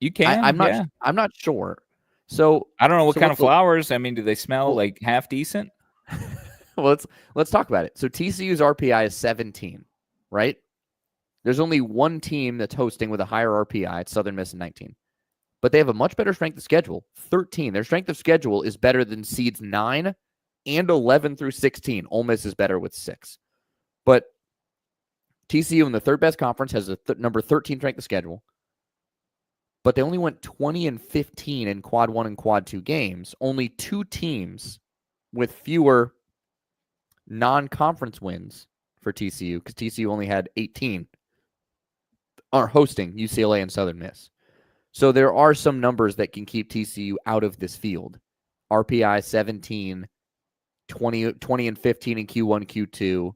You can. I'm not sure. So I don't know what kind of flowers. I mean, do they smell half decent? Well, let's talk about it. So TCU's RPI is 17, right? There's only one team that's hosting with a higher RPI. It's Southern Miss at 19. But they have a much better strength of schedule, 13. Their strength of schedule is better than seeds 9 and 11 through 16. Ole Miss is better with 6. But TCU in the 3rd best conference has a number 13 strength of schedule. But they only went 20-15 in quad 1 and quad 2 games. Only 2 teams with fewer non-conference wins for TCU, because TCU only had 18, are hosting UCLA and Southern Miss. So there are some numbers that can keep TCU out of this field. RPI 17, 20 and 15 in Q1, Q2,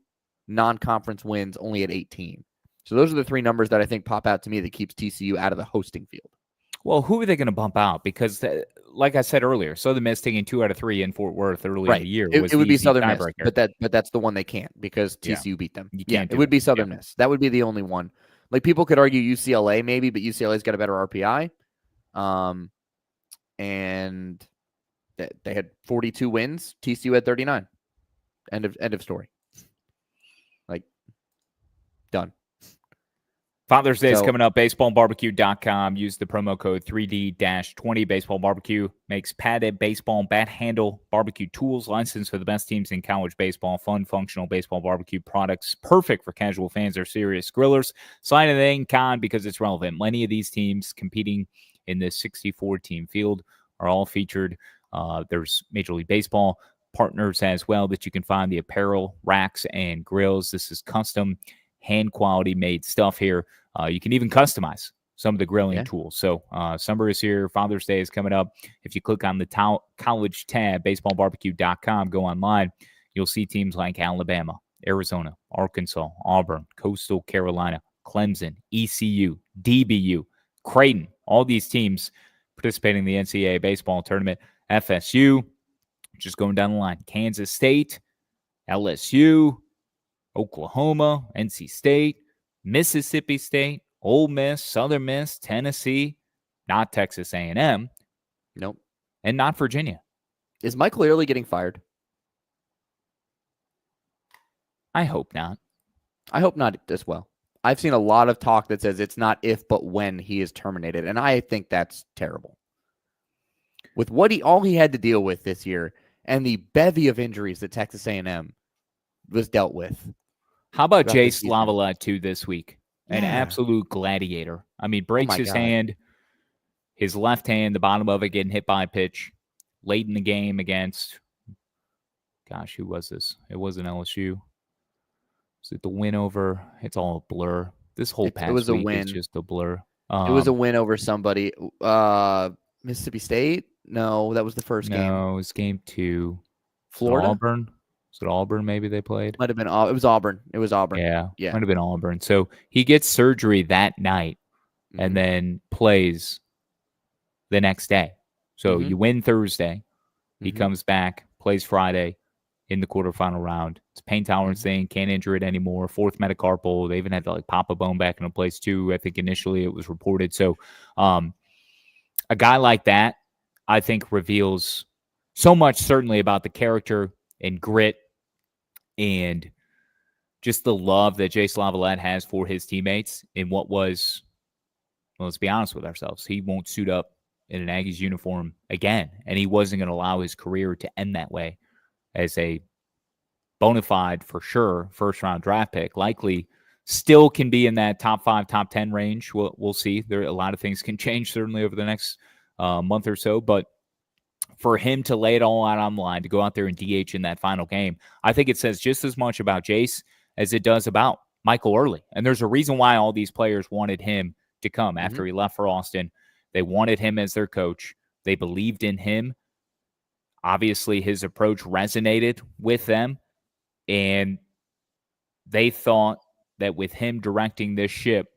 non-conference wins only at 18. So those are the 3 numbers that I think pop out to me that keeps TCU out of the hosting field. Well, who are they going to bump out? Because, like I said earlier, Southern Miss taking 2 out of 3 in Fort Worth early in the year. It would be Southern Miss, but that's the one they can't because TCU beat them. It would be Southern Miss. That would be the only one. Like people could argue UCLA maybe, but UCLA's got a better RPI. And they had 42 wins. TCU had 39. End of story. Like, done. Father's Day is coming up. BaseballBarbecue.com. Use the promo code 3D-20. Baseball Barbecue makes padded baseball and bat handle barbecue tools licensed for the best teams in college baseball. Fun, functional baseball barbecue products. Perfect for casual fans or serious grillers. Sign of the name Kahn because it's relevant. Many of these teams competing in this 64-team field are all featured. There's Major League Baseball partners as well that you can find the apparel, racks, and grills. This is custom hand quality made stuff here. You can even customize some of the grilling tools. So summer is here. Father's Day is coming up. If you click on the college tab, baseballbarbecue.com, go online, you'll see teams like Alabama, Arizona, Arkansas, Auburn, Coastal Carolina, Clemson, ECU, DBU, Creighton, all these teams participating in the NCAA baseball tournament. FSU, just going down the line, Kansas State, LSU, Oklahoma, NC State, Mississippi State, Ole Miss, Southern Miss, Tennessee, not Texas A&M. Nope. And not Virginia. Is Mike Learley getting fired? I hope not. I hope not as well. I've seen a lot of talk that says it's not if, but when he is terminated, and I think that's terrible. With all he had to deal with this year and the bevy of injuries that Texas A&M was dealt with. How about Jace Lavalette, too, this week? An absolute gladiator. I mean, breaks his hand, his left hand, the bottom of it getting hit by a pitch late in the game against, gosh, who was this? It wasn't LSU. Was it the win over? It's all a blur. This whole past week is just a blur. It was a win over somebody. Mississippi State? No, that was the first game. No, it was game 2. Florida? Auburn? Was it Auburn maybe they played? Might have been. It was Auburn. It was Auburn. Yeah. Might have been Auburn. So he gets surgery that night and then plays the next day. So you win Thursday. He comes back, plays Friday in the quarterfinal round. It's a pain tolerance thing. Can't injure it anymore. 4th metacarpal. They even had to pop a bone back into place too. I think initially it was reported. So a guy like that, I think, reveals so much certainly about the character and grit and just the love that Jace Lavalette has for his teammates in what was, well, let's be honest with ourselves, he won't suit up in an Aggies uniform again, and he wasn't going to allow his career to end that way as a bona fide, for sure, first-round draft pick. Likely still can be in that top 5, top 10 range. We'll see. There a lot of things can change certainly over the next month or so, but for him to lay it all out on the line, to go out there and DH in that final game, I think it says just as much about Jace as it does about Michael Early. And there's a reason why all these players wanted him to come after he left for Austin. They wanted him as their coach. They believed in him. Obviously, his approach resonated with them. And they thought that with him directing this ship,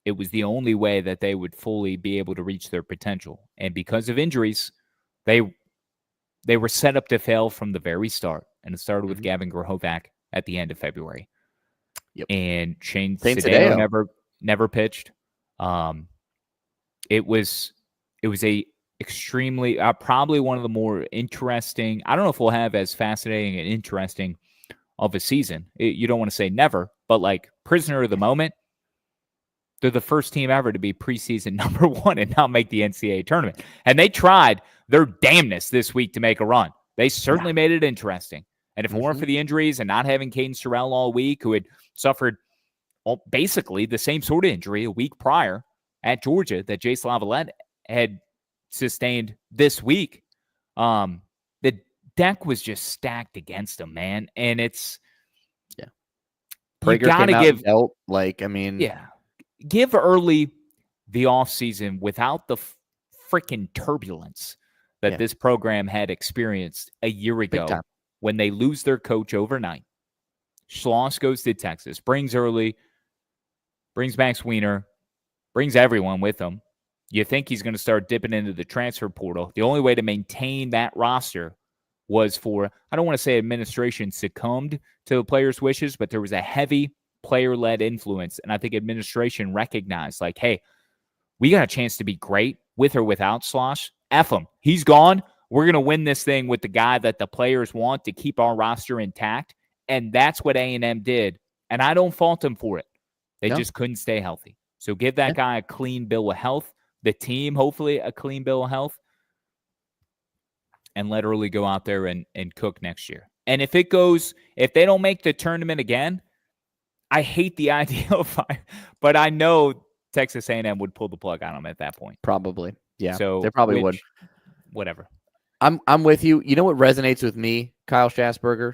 it was the only way that they would fully be able to reach their potential. And because of injuries, they were set up to fail from the very start. And it started with Gavin Grohovac at the end of February. And Shane Sadeo never pitched. It was a extremely probably one of the more interesting. I don't know if we'll have as fascinating and interesting of a season. You don't want to say never, but prisoner of the moment. They're the first team ever to be preseason number 1 and not make the NCAA tournament. And they tried their damnness this week to make a run. They certainly made it interesting. And if it weren't for the injuries and not having Caden Sorrell all week, who had suffered basically the same sort of injury a week prior at Georgia that Jace Lavalette had sustained this week, the deck was just stacked against him, man. And it's you gotta give give Early the offseason without the freaking turbulence that this program had experienced a year ago when they lose their coach overnight. Schloss goes to Texas, brings Early, brings Max Wiener, brings everyone with him. You think he's going to start dipping into the transfer portal. The only way to maintain that roster was for, I don't want to say administration succumbed to the players' wishes, but there was a heavy player-led influence. And I think administration recognized, like, hey, we got a chance to be great with or without Slosh. F him. He's gone. We're going to win this thing with the guy that the players want to keep our roster intact. And that's what A&M did. And I don't fault them for it. They just couldn't stay healthy. So give that guy a clean bill of health. The team, hopefully, a clean bill of health. And let Early go out there and cook next year. And if they don't make the tournament again, I hate the idea of fire. But I know Texas A&M would pull the plug on them at that point. Probably. Yeah. So they probably would. Whatever. I'm with you. You know what resonates with me, Kyle Schassberger?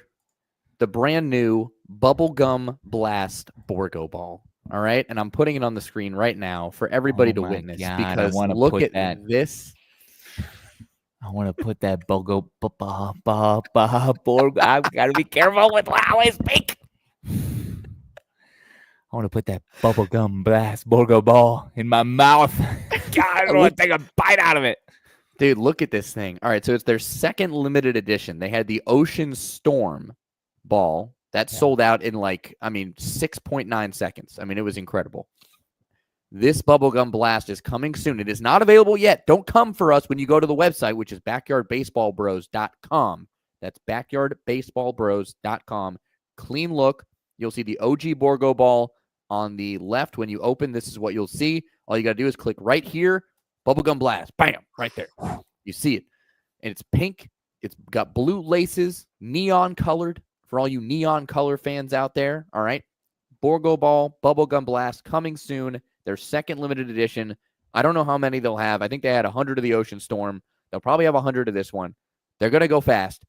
The brand new Bubblegum Blast Borgo Ball. All right. And I'm putting it on the screen right now for everybody to witness. God, because look at this. I want to put that Borgo. I've got to be careful with how I speak. I want to put that Bubblegum Blast Borgo Ball in my mouth. God, I don't want to take a bite out of it. Dude, look at this thing. All right, so it's their second limited edition. They had the Ocean Storm ball that sold out in 6.9 seconds. I mean, it was incredible. This Bubblegum Blast is coming soon. It is not available yet. Don't come for us when you go to the website, which is backyardbaseballbros.com. That's backyardbaseballbros.com. Clean look. You'll see the OG Borgo ball on the left. When you open, this is what you'll see. All you got to do is click right here. Bubblegum Blast. Bam. Right there. You see it. And it's pink. It's got blue laces, neon colored for all you neon color fans out there. All right. Borgo ball, Bubblegum Blast coming soon. Their second limited edition. I don't know how many they'll have. I think they had 100 of the Ocean Storm. They'll probably have 100 of this one. They're going to go fast.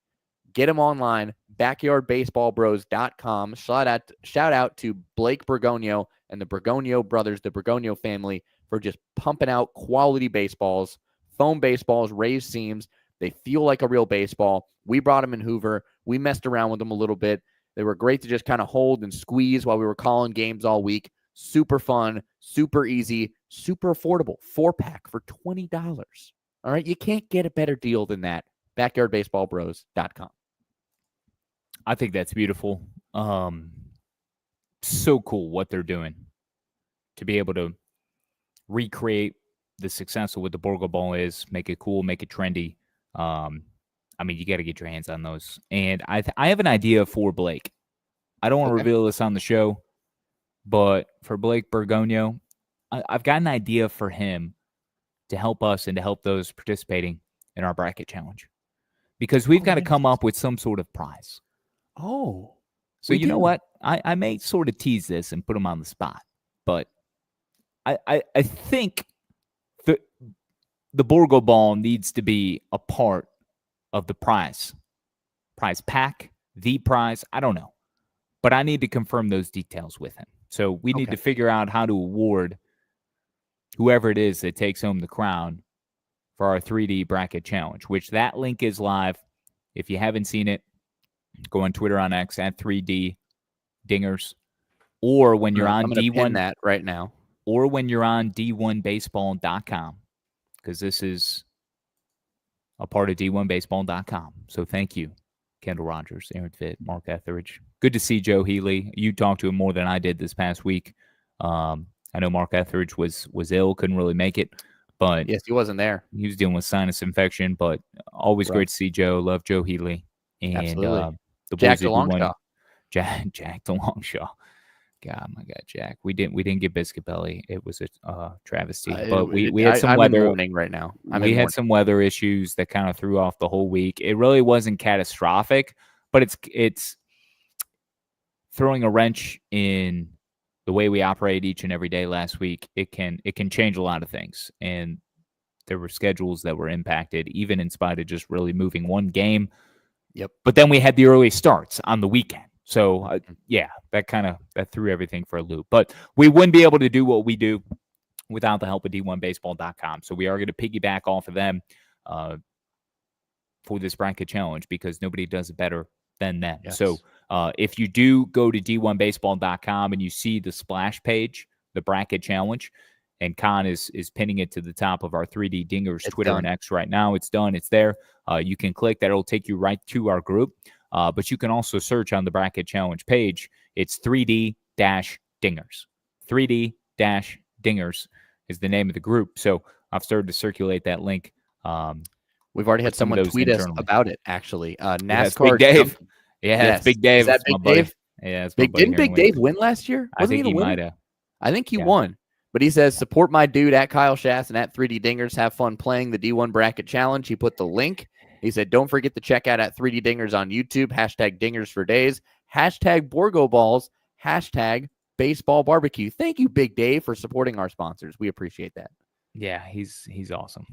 Get them online. Backyardbaseballbros.com. Shout out to Blake Bergonio and the Bergonio brothers, the Bergonio family, for just pumping out quality baseballs, foam baseballs, raised seams. They feel like a real baseball. We brought them in Hoover. We messed around with them a little bit. They were great to just kind of hold and squeeze while we were calling games all week. Super fun, super easy, super affordable. 4-pack for $20. All right, you can't get a better deal than that. Backyardbaseballbros.com. I think that's beautiful. So cool what they're doing to be able to recreate the success of what the Borgo ball is, make it cool, make it trendy. I mean, you got to get your hands on those. And I have an idea for Blake. I don't want to reveal this on the show, but for Blake Bergonio, I've got an idea for him to help us and to help those participating in our bracket challenge. Because we've got to come up with some sort of prize. Oh. So you know what? I may sort of tease this and put him on the spot. But I think the Borgo ball needs to be a part of the prize pack, the prize. I don't know. But I need to confirm those details with him. So we need to figure out how to award whoever it is that takes home the crown for our 3D bracket challenge, which that link is live. If you haven't seen it, go on Twitter on X at 3D Dingers. Or when you're on D1 that right now. Or when you're on D1Baseball.com, because this is a part of D1Baseball.com. So thank you, Kendall Rogers, Aaron Fitt, Mark Etheridge. Good to see Joe Healy. You talked to him more than I did this past week. I know Mark Etheridge was ill, couldn't really make it. But yes, he wasn't there. He was dealing with sinus infection, but always great to see Joe. Love Joe Healy. And absolutely. The Jack boys DeLongshaw. Jack DeLongshaw. God, my God, Jack. We didn't get Biscuit Belly. It was a travesty. But we had some weather. I'm in mourning right now. We had some weather issues that kind of threw off the whole week. It really wasn't catastrophic, but it's throwing a wrench in the way we operate each and every day last week. It can change a lot of things. And there were schedules that were impacted, even in spite of just really moving one game. Yep. But then we had the early starts on the weekend. So, that threw everything for a loop. But we wouldn't be able to do what we do without the help of D1Baseball.com. So we are going to piggyback off of them for this bracket challenge because nobody does it better than them. Yes. So if you do go to D1Baseball.com and you see the splash page, the bracket challenge, and Kahn is pinning it to the top of our 3D Dingers Twitter and X right now. It's done. It's there. You can click that. It'll take you right to our group. But you can also search on the bracket challenge page. It's 3D 3D-Dingers. 3D-Dingers is the name of the group. So I've started to circulate that link. We've already had some of someone those tweet us internally. about it, actually. Yeah, it's NASCAR Big Dave. jump- Yeah, Yes. it's Big Dave. Is that It's my Big buddy. Dave? Yeah, it's my buddy Didn't here in Big Dave Lincoln. win last year? I think he might have. I think he Yeah. won. But he says, support my dude at Kyle Schass and at 3D Dingers. Have fun playing the D1 Bracket Challenge. He put the link. He said, don't forget to check out at 3D Dingers on YouTube. Hashtag Dingers for days. Hashtag Borgo Balls. Hashtag Baseball Barbecue. Thank you, Big Dave, for supporting our sponsors. We appreciate that. Yeah, he's awesome.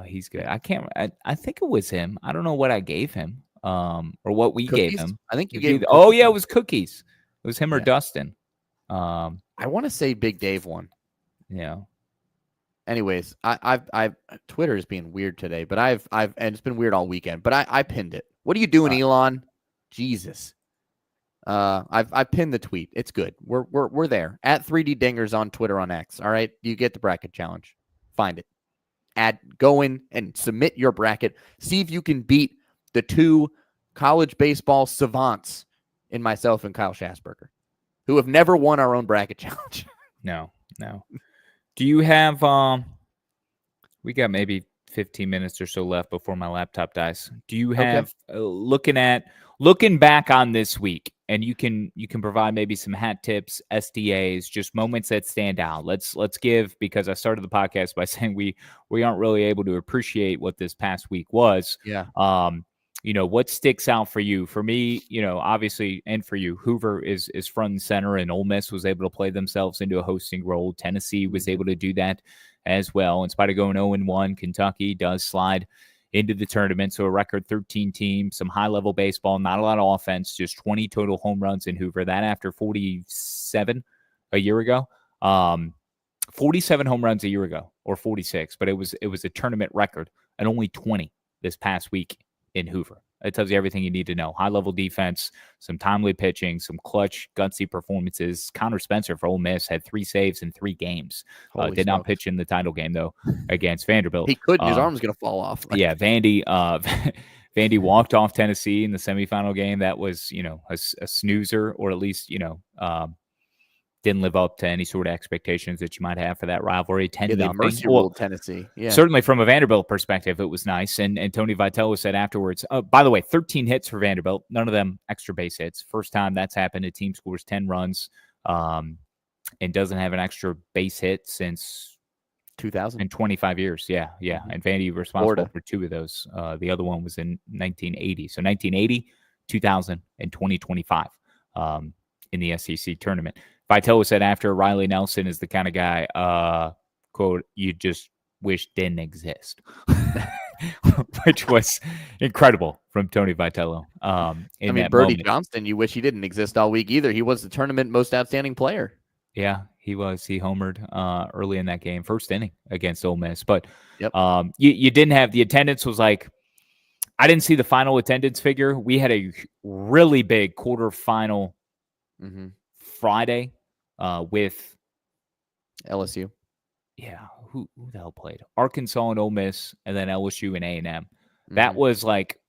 He's good. I think it was him. I don't know what I gave him, or what we Cookies? gave him. I think you It was gave either- him Oh cookies. yeah, it was cookies. It was him or Yeah. Dustin. I want to say Big Dave won. Yeah. Anyways, I've Twitter is being weird today, but I've and it's been weird all weekend. But I pinned it. What are you doing, Elon? Jesus. I've pinned the tweet. It's good. We're there at 3D Dingers on Twitter on X. All right, you get the bracket challenge. Find it. Go in and submit your bracket. See if you can beat the two college baseball savants in myself and Kyle Schassberger, who have never won our own bracket challenge. No. Do you have we got maybe 15 minutes or so left before my laptop dies. Do you have looking back on this week, and you can provide maybe some hat tips, SDAs, just moments that stand out. Let's give, because I started the podcast by saying we aren't really able to appreciate what this past week was. Yeah. What sticks out for you? For me, obviously, and for you, Hoover is front and center, and Ole Miss was able to play themselves into a hosting role. Tennessee was able to do that as well. In spite of going 0-1, Kentucky does slide into the tournament. So a record 13 team, some high-level baseball, not a lot of offense, just 20 total home runs in Hoover. That after 47 a year ago. 47 home runs a year ago, or 46, but it was a tournament record, and only 20 this past week in Hoover. It tells you everything you need to know. High-level defense, some timely pitching, some clutch, gutsy performances. Connor Spencer for Ole Miss had 3 saves in 3 games. Did not pitch in the title game, though, against Vanderbilt. He couldn't. His arm was going to fall off. Yeah, Vandy walked off Tennessee in the semifinal game. That was, a snoozer, or at least, didn't live up to any sort of expectations that you might have for that rivalry. 10-0. Mercy ruled Tennessee. Yeah. Certainly from a Vanderbilt perspective, it was nice. And Tony Vitello said afterwards, by the way, 13 hits for Vanderbilt, none of them extra base hits. First time that's happened. A team scores 10 runs and doesn't have an extra base hit since 2000. in 25 years. Yeah. And Vandy responsible for 2 of those. The other one was in 1980. So 1980, 2000, and 2025 in the SEC tournament. Vitello said after, Riley Nelson is the kind of guy, quote, you just wish didn't exist, which was incredible from Tony Vitello. Birdie Johnston, you wish he didn't exist all week either. He was the tournament most outstanding player. Yeah, he was. He homered early in that game, first inning against Ole Miss. But yep. You didn't have, the attendance was like, I didn't see the final attendance figure. We had a really big quarterfinal Friday with LSU. Yeah, who the hell played? Arkansas and Ole Miss, and then LSU and A&M. That was like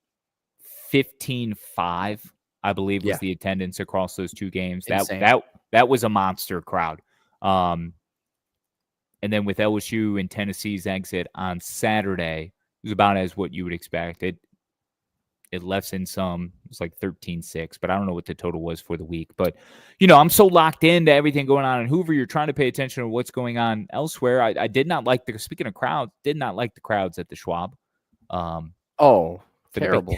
15-5, I believe, was the attendance across those 2 games. That was a monster crowd. And then with LSU and Tennessee's exit on Saturday, it was about as what you would expect. It lessened some. It was like 13-6, but I don't know what the total was for the week. But, I'm so locked into everything going on in Hoover. You're trying to pay attention to what's going on elsewhere. I did not like speaking of crowds, did not like the crowds at the Schwab. Terrible.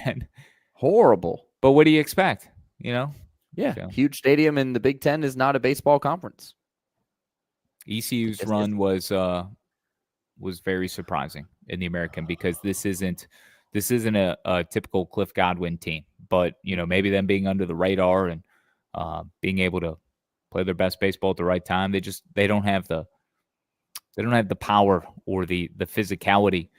Horrible. But what do you expect? Yeah. So. Huge stadium, and the Big Ten is not a baseball conference. ECU's run was very surprising in the American, because this isn't a typical Cliff Godwin team, but maybe them being under the radar and being able to play their best baseball at the right time. They don't have the power or the physicality.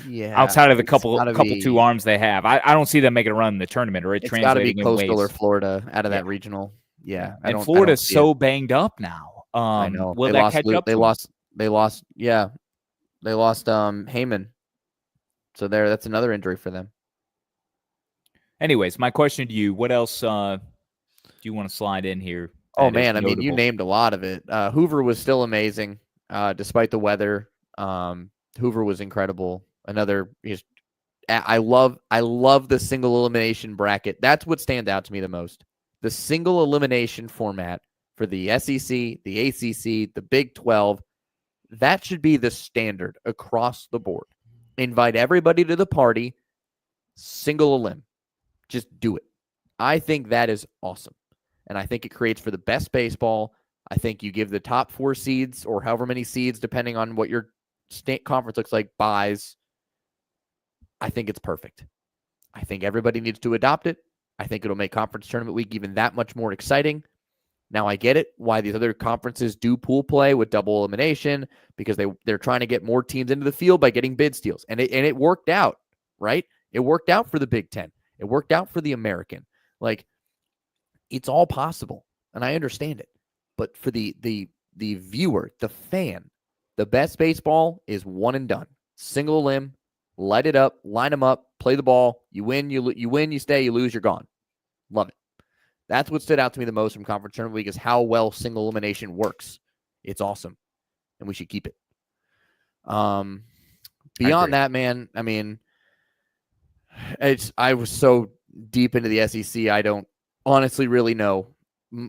Yeah, outside of the couple 2 arms they have, I don't see them making a run in the tournament, or it's translating in ways. Coastal or Florida out of that regional. Yeah, and Florida's so banged up now. I know. Will that catch up? They lost. Yeah, they lost Heyman. So that's another injury for them. Anyways, my question to you, what else do you want to slide in here Oh, man. I mean, you named a lot of it. Hoover was still amazing despite the weather. Hoover was incredible. I love the single elimination bracket. That's what stands out to me the most. The single elimination format for the SEC, the ACC, the Big 12, that should be the standard across the board. Invite everybody to the party, single elim. Just do it. I think that is awesome. And I think it creates for the best baseball. I think you give the top 4 seeds or however many seeds, depending on what your state conference looks like, buys. I think it's perfect. I think everybody needs to adopt it. I think it'll make conference tournament week even that much more exciting. Now, I get it, why these other conferences do pool play with double elimination, because they're trying to get more teams into the field by getting bid steals. And it worked out, right? It worked out for the Big Ten. It worked out for the American. Like, it's all possible, and I understand it. But for the viewer, the fan, the best baseball is one and done. Single elim, light it up, line them up, play the ball. You win, you stay, you lose, you're gone. Love it. That's what stood out to me the most from Conference Tournament Week, is how well single elimination works. It's awesome, and we should keep it. Beyond that, man, I mean, I was so deep into the SEC, I don't honestly really know.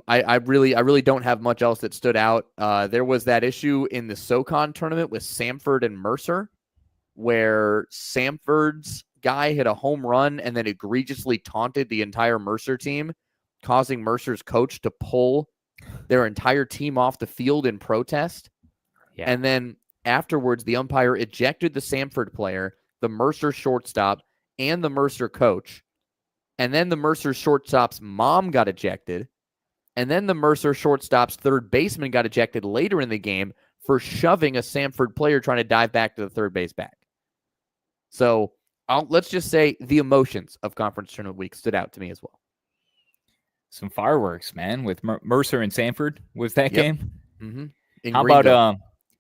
I really don't have much else that stood out. There was that issue in the SoCon tournament with Samford and Mercer, where Samford's guy hit a home run and then egregiously taunted the entire Mercer team, causing Mercer's coach to pull their entire team off the field in protest. Yeah. And then afterwards, the umpire ejected the Samford player, the Mercer shortstop, and the Mercer coach. And then the Mercer shortstop's mom got ejected. And then the Mercer shortstop's third baseman got ejected later in the game for shoving a Samford player trying to dive back to the third base bag. So let's just say the emotions of Conference Tournament Week stood out to me as well. Some fireworks, man, with Mercer and Samford was that game. Mm-hmm.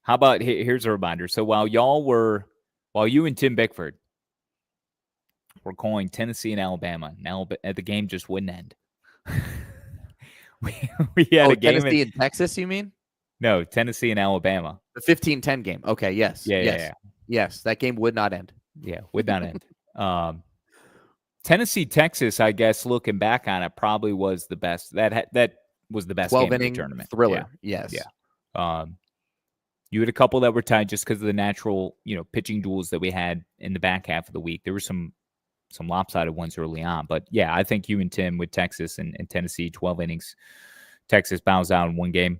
How about here's a reminder. So while you and Tim Bickford were calling Tennessee and Alabama, now the game just wouldn't end. we had a game Tennessee and Texas, you mean? No, Tennessee and Alabama. The 15-10 game. Okay, yes. Yes, that game would not end. Yeah, would not end. Tennessee, Texas, I guess, looking back on it, probably was the best. That was the best game of the tournament. Thriller, yes. Yeah. You had a couple that were tied just because of the natural, pitching duels that we had in the back half of the week. There were some lopsided ones early on. But, yeah, I think you and Tim with Texas and Tennessee, 12 innings. Texas bows out in one game.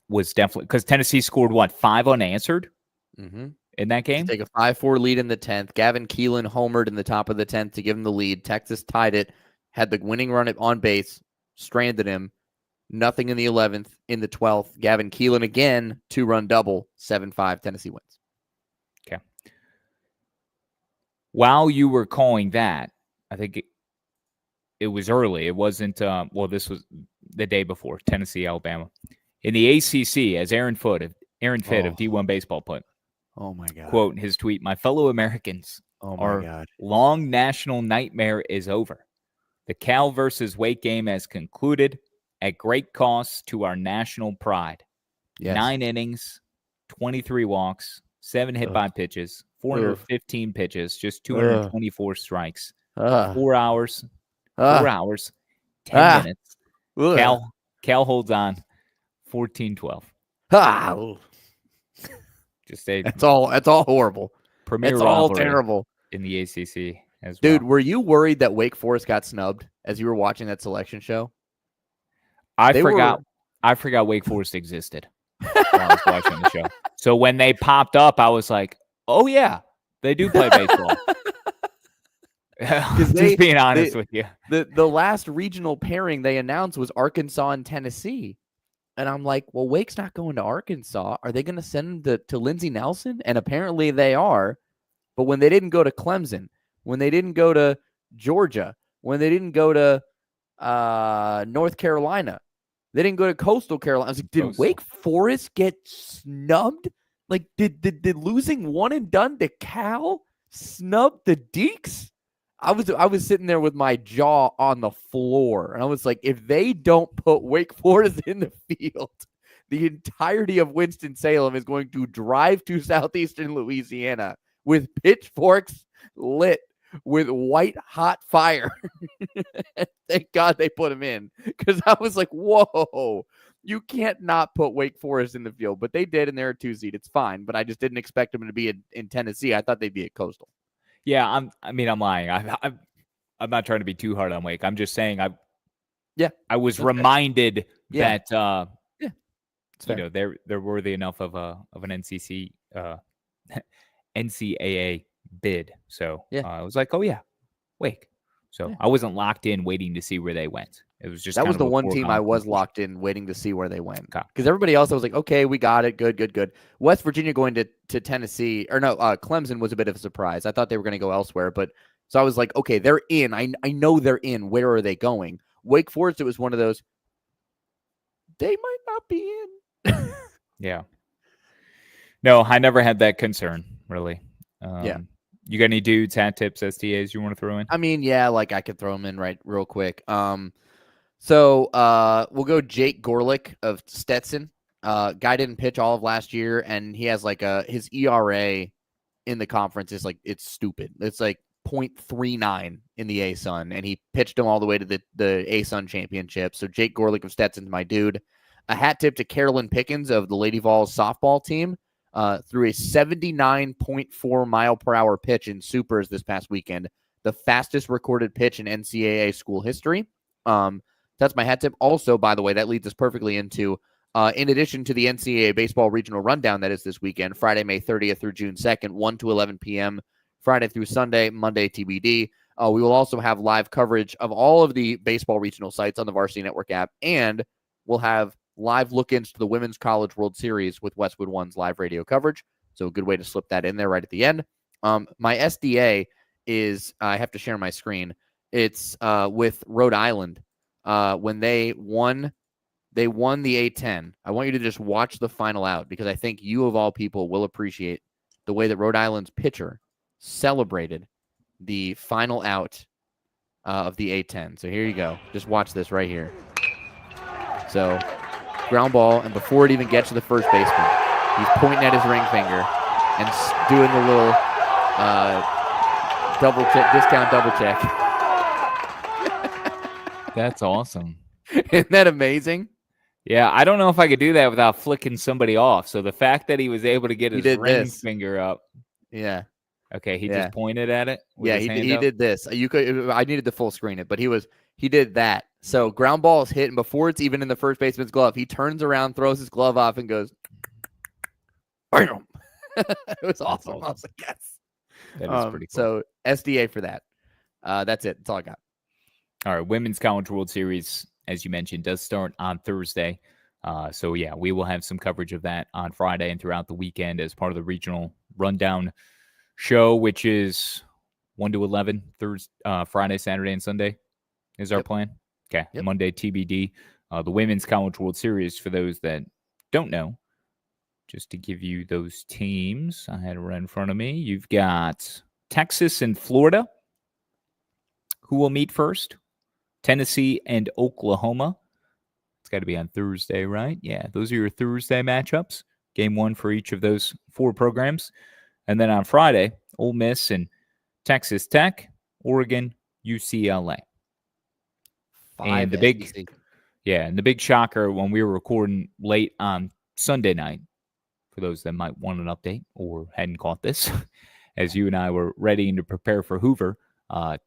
Was definitely – because Tennessee scored, 5 unanswered in that game? Take a 5-4 lead in the 10th. Gavin Keelan homered in the top of the 10th to give him the lead. Texas tied it, had the winning run on base, stranded him. Nothing in the 11th. In the 12th, Gavin Keelan again, 2-run double, 7-5. Tennessee wins. Okay. While you were calling that, I think it was early. It wasn't, this was the day before, Tennessee, Alabama. In the ACC, as Aaron Fitt of D1 Baseball put, oh my God, quote in his tweet, "My fellow Americans, our long national nightmare is over. The Cal versus Wake game has concluded at great cost to our national pride. Yes. 9 innings, 23 walks, 7 hit by pitches, 415 pitches, just 224 strikes, 4 hours, 10 minutes. Cal holds on, 14-12. Just that's all horrible. Premier it's all terrible in the ACC as well. Dude, were you worried that Wake Forest got snubbed as you were watching that selection show? I forgot Wake Forest existed while I was watching the show. So when they popped up, I was like, "Oh yeah, they do play baseball." Just being honest with you, the last regional pairing they announced was Arkansas and Tennessee. And I'm like, well, Wake's not going to Arkansas. Are they going to send them to Lindsey Nelson? And apparently they are. But when they didn't go to Clemson, when they didn't go to Georgia, when they didn't go to North Carolina, they didn't go to Coastal Carolina. I was like, did Wake Forest get snubbed? Like, did losing one and done to Cal snub the Deeks? I was sitting there with my jaw on the floor, and I was like, if they don't put Wake Forest in the field, the entirety of Winston-Salem is going to drive to southeastern Louisiana with pitchforks lit with white hot fire. Thank God they put him in, because I was like, whoa, you can't not put Wake Forest in the field. But they did, and they're a 2 seed. It's fine, but I just didn't expect them to be in Tennessee. I thought they'd be at Coastal. Yeah, I'm lying. I'm not trying to be too hard on Wake. I'm just saying I was reminded that they're worthy enough of an NCAA bid. So I was like, oh yeah, Wake. So I wasn't locked in waiting to see where they went. It was just that was the one team I was locked in waiting to see where they went. Because everybody else, I was like, okay, we got it. Good. West Virginia going to Tennessee, or no, Clemson was a bit of a surprise. I thought they were going to go elsewhere, but so I was like, okay, they're in. I know they're in. Where are they going? Wake Forest, it was one of those, they might not be in. Yeah. No, I never had that concern, really. You got any dudes, hat tips, STAs you want to throw in? I mean, yeah, like I could throw them in real quick. So we'll go Jake Gorlick of Stetson. Guy didn't pitch all of last year, and he has like his ERA in the conference is like, it's stupid. It's like 0.39 in the A-Sun, and he pitched him all the way to the A-Sun championship. So Jake Gorlick of Stetson's my dude. A hat tip to Carolyn Pickens of the Lady Vols softball team. Through a 79.4 mile per hour pitch in supers this past weekend, the fastest recorded pitch in NCAA school history. That's my hat tip. Also, by the way, that leads us perfectly into, in addition to the NCAA baseball regional rundown that is this weekend, Friday, May 30th through June 2nd, 1 to 11 p.m., Friday through Sunday, Monday TBD. We will also have live coverage of all of the baseball regional sites on the Varsity Network app, and we'll have live look-ins to the Women's College World Series with Westwood One's live radio coverage. So a good way to slip that in there right at the end. My SDA is, I have to share my screen. It's with Rhode Island. When they won the A10. I want you to just watch the final out, because I think you of all people will appreciate the way that Rhode Island's pitcher celebrated the final out of the A10. So here you go. Just watch this right here. So ground ball, and before it even gets to the first baseman, he's pointing at his ring finger and doing the little discount double check. That's awesome. Isn't that amazing? Yeah, I don't know if I could do that without flicking somebody off. So the fact that he was able to get his ring finger up. Yeah. Okay, he just pointed at it. Yeah, he did this. I needed to full screen it, but he did that. So ground ball is hit, and before it's even in the first baseman's glove, he turns around, throws his glove off, and goes, bam! It was awesome. I was like, yes. That is pretty cool. So SDA for that. That's it. That's all I got. All right, Women's College World Series, as you mentioned, does start on Thursday. So, yeah, we will have some coverage of that on Friday and throughout the weekend as part of the regional rundown show, which is 1 to 11, Friday, Saturday, and Sunday is our plan. Okay, Monday TBD. The Women's College World Series, for those that don't know, just to give you those teams, I had it right in front of me. You've got Texas and Florida, who will meet first. Tennessee and Oklahoma. It's got to be on Thursday, right? Yeah, those are your Thursday matchups. Game 1 for each of those 4 programs. And then on Friday, Ole Miss and Texas Tech, Oregon, UCLA. And the big shocker when we were recording late on Sunday night, for those that might want an update or hadn't caught this, as you and I were ready to prepare for Hoover,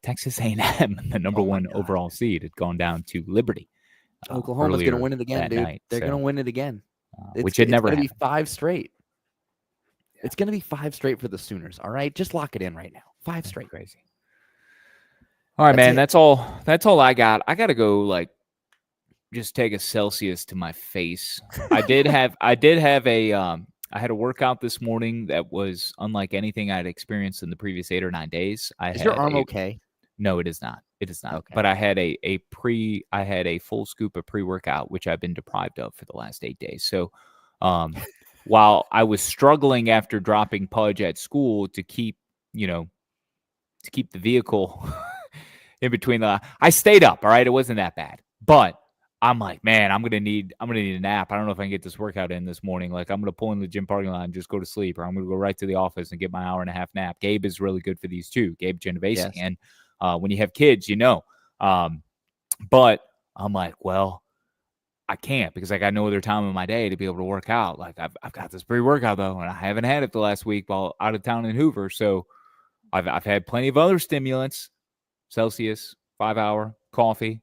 Texas A&M, the number 1 overall seed, had gone down to Liberty. Oklahoma's going to win it again, dude. They're going to win it again. Which had never happened. It's going to be 5 straight. It's going to be 5 straight for the Sooners, all right? Just lock it in right now. 5 straight. Crazy. All right, man. That's all I got. I got to go, just take a Celsius to my face. I had a workout this morning that was unlike anything I'd experienced in the previous 8 or 9 days. Is your arm okay? No, it is not. It is not. Okay. But I had a full scoop of pre-workout, which I've been deprived of for the last 8 days. So, while I was struggling after dropping Pudge at school to keep the vehicle in between I stayed up. All right. It wasn't that bad, but I'm like, man, I'm gonna need a nap. I don't know if I can get this workout in this morning. Like, I'm gonna pull in the gym parking lot and just go to sleep, or I'm gonna go right to the office and get my hour and a half nap. Gabe is really good for these too. Gabe Genovese. Yes. And when you have kids, but I'm like, well, I can't because I got no other time in my day to be able to work out. Like, I've got this pre-workout though, and I haven't had it the last week while out of town in Hoover. So I've had plenty of other stimulants, Celsius, 5-hour coffee.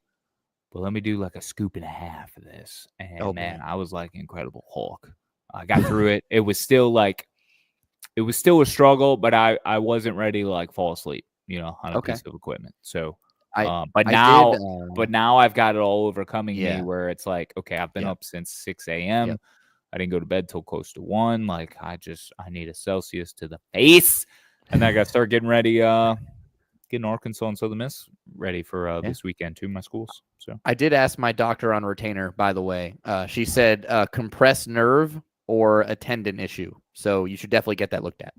But let me do like a scoop and a half of this. And man, I was like Incredible Hulk. I got through it. It was still a struggle, but I wasn't ready to like fall asleep, on a piece of equipment. So, but now I've got it all overcoming me where it's like, okay, I've been up since 6 a.m. Yep. I didn't go to bed till close to 1. Like, I need a Celsius to the face. And then I got to start getting ready, getting Arkansas and Southern Miss ready for this weekend too, my schools. So I did ask my doctor on retainer, by the way. She said compressed nerve or a tendon issue. So you should definitely get that looked at.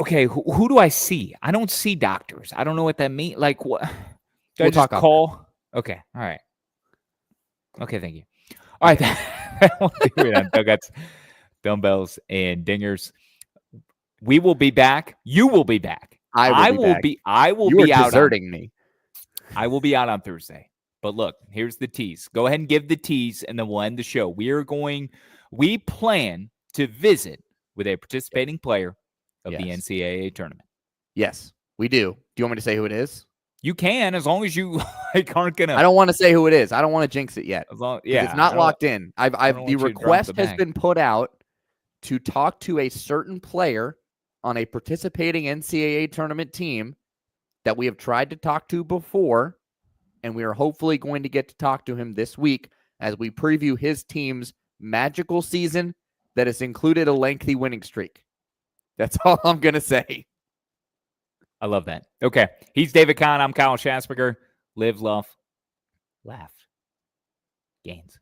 Okay, who do I see? I don't see doctors. I don't know what that means. Like, what? Do I just call? Okay, all right. Okay, thank you. All right, we'll do it on Dugouts, Dumbbells, and Dingers. We will be back. You will be back. I will be out. Deserting me. I will be out on Thursday. But look, here's the tease. Go ahead and give the tease, and then we'll end the show. We plan to visit with a participating player of the NCAA tournament. Yes, we do. Do you want me to say who it is? You can, as long as you aren't gonna. I don't want to say who it is. I don't want to jinx it yet. It's not locked in. The request has been put out to talk to a certain player on a participating NCAA tournament team that we have tried to talk to before, and we are hopefully going to get to talk to him this week as we preview his team's magical season that has included a lengthy winning streak. That's all I'm going to say. I love that. Okay. He's David Kahn. I'm Kyle Schassberger. Live, love, laugh. Gains.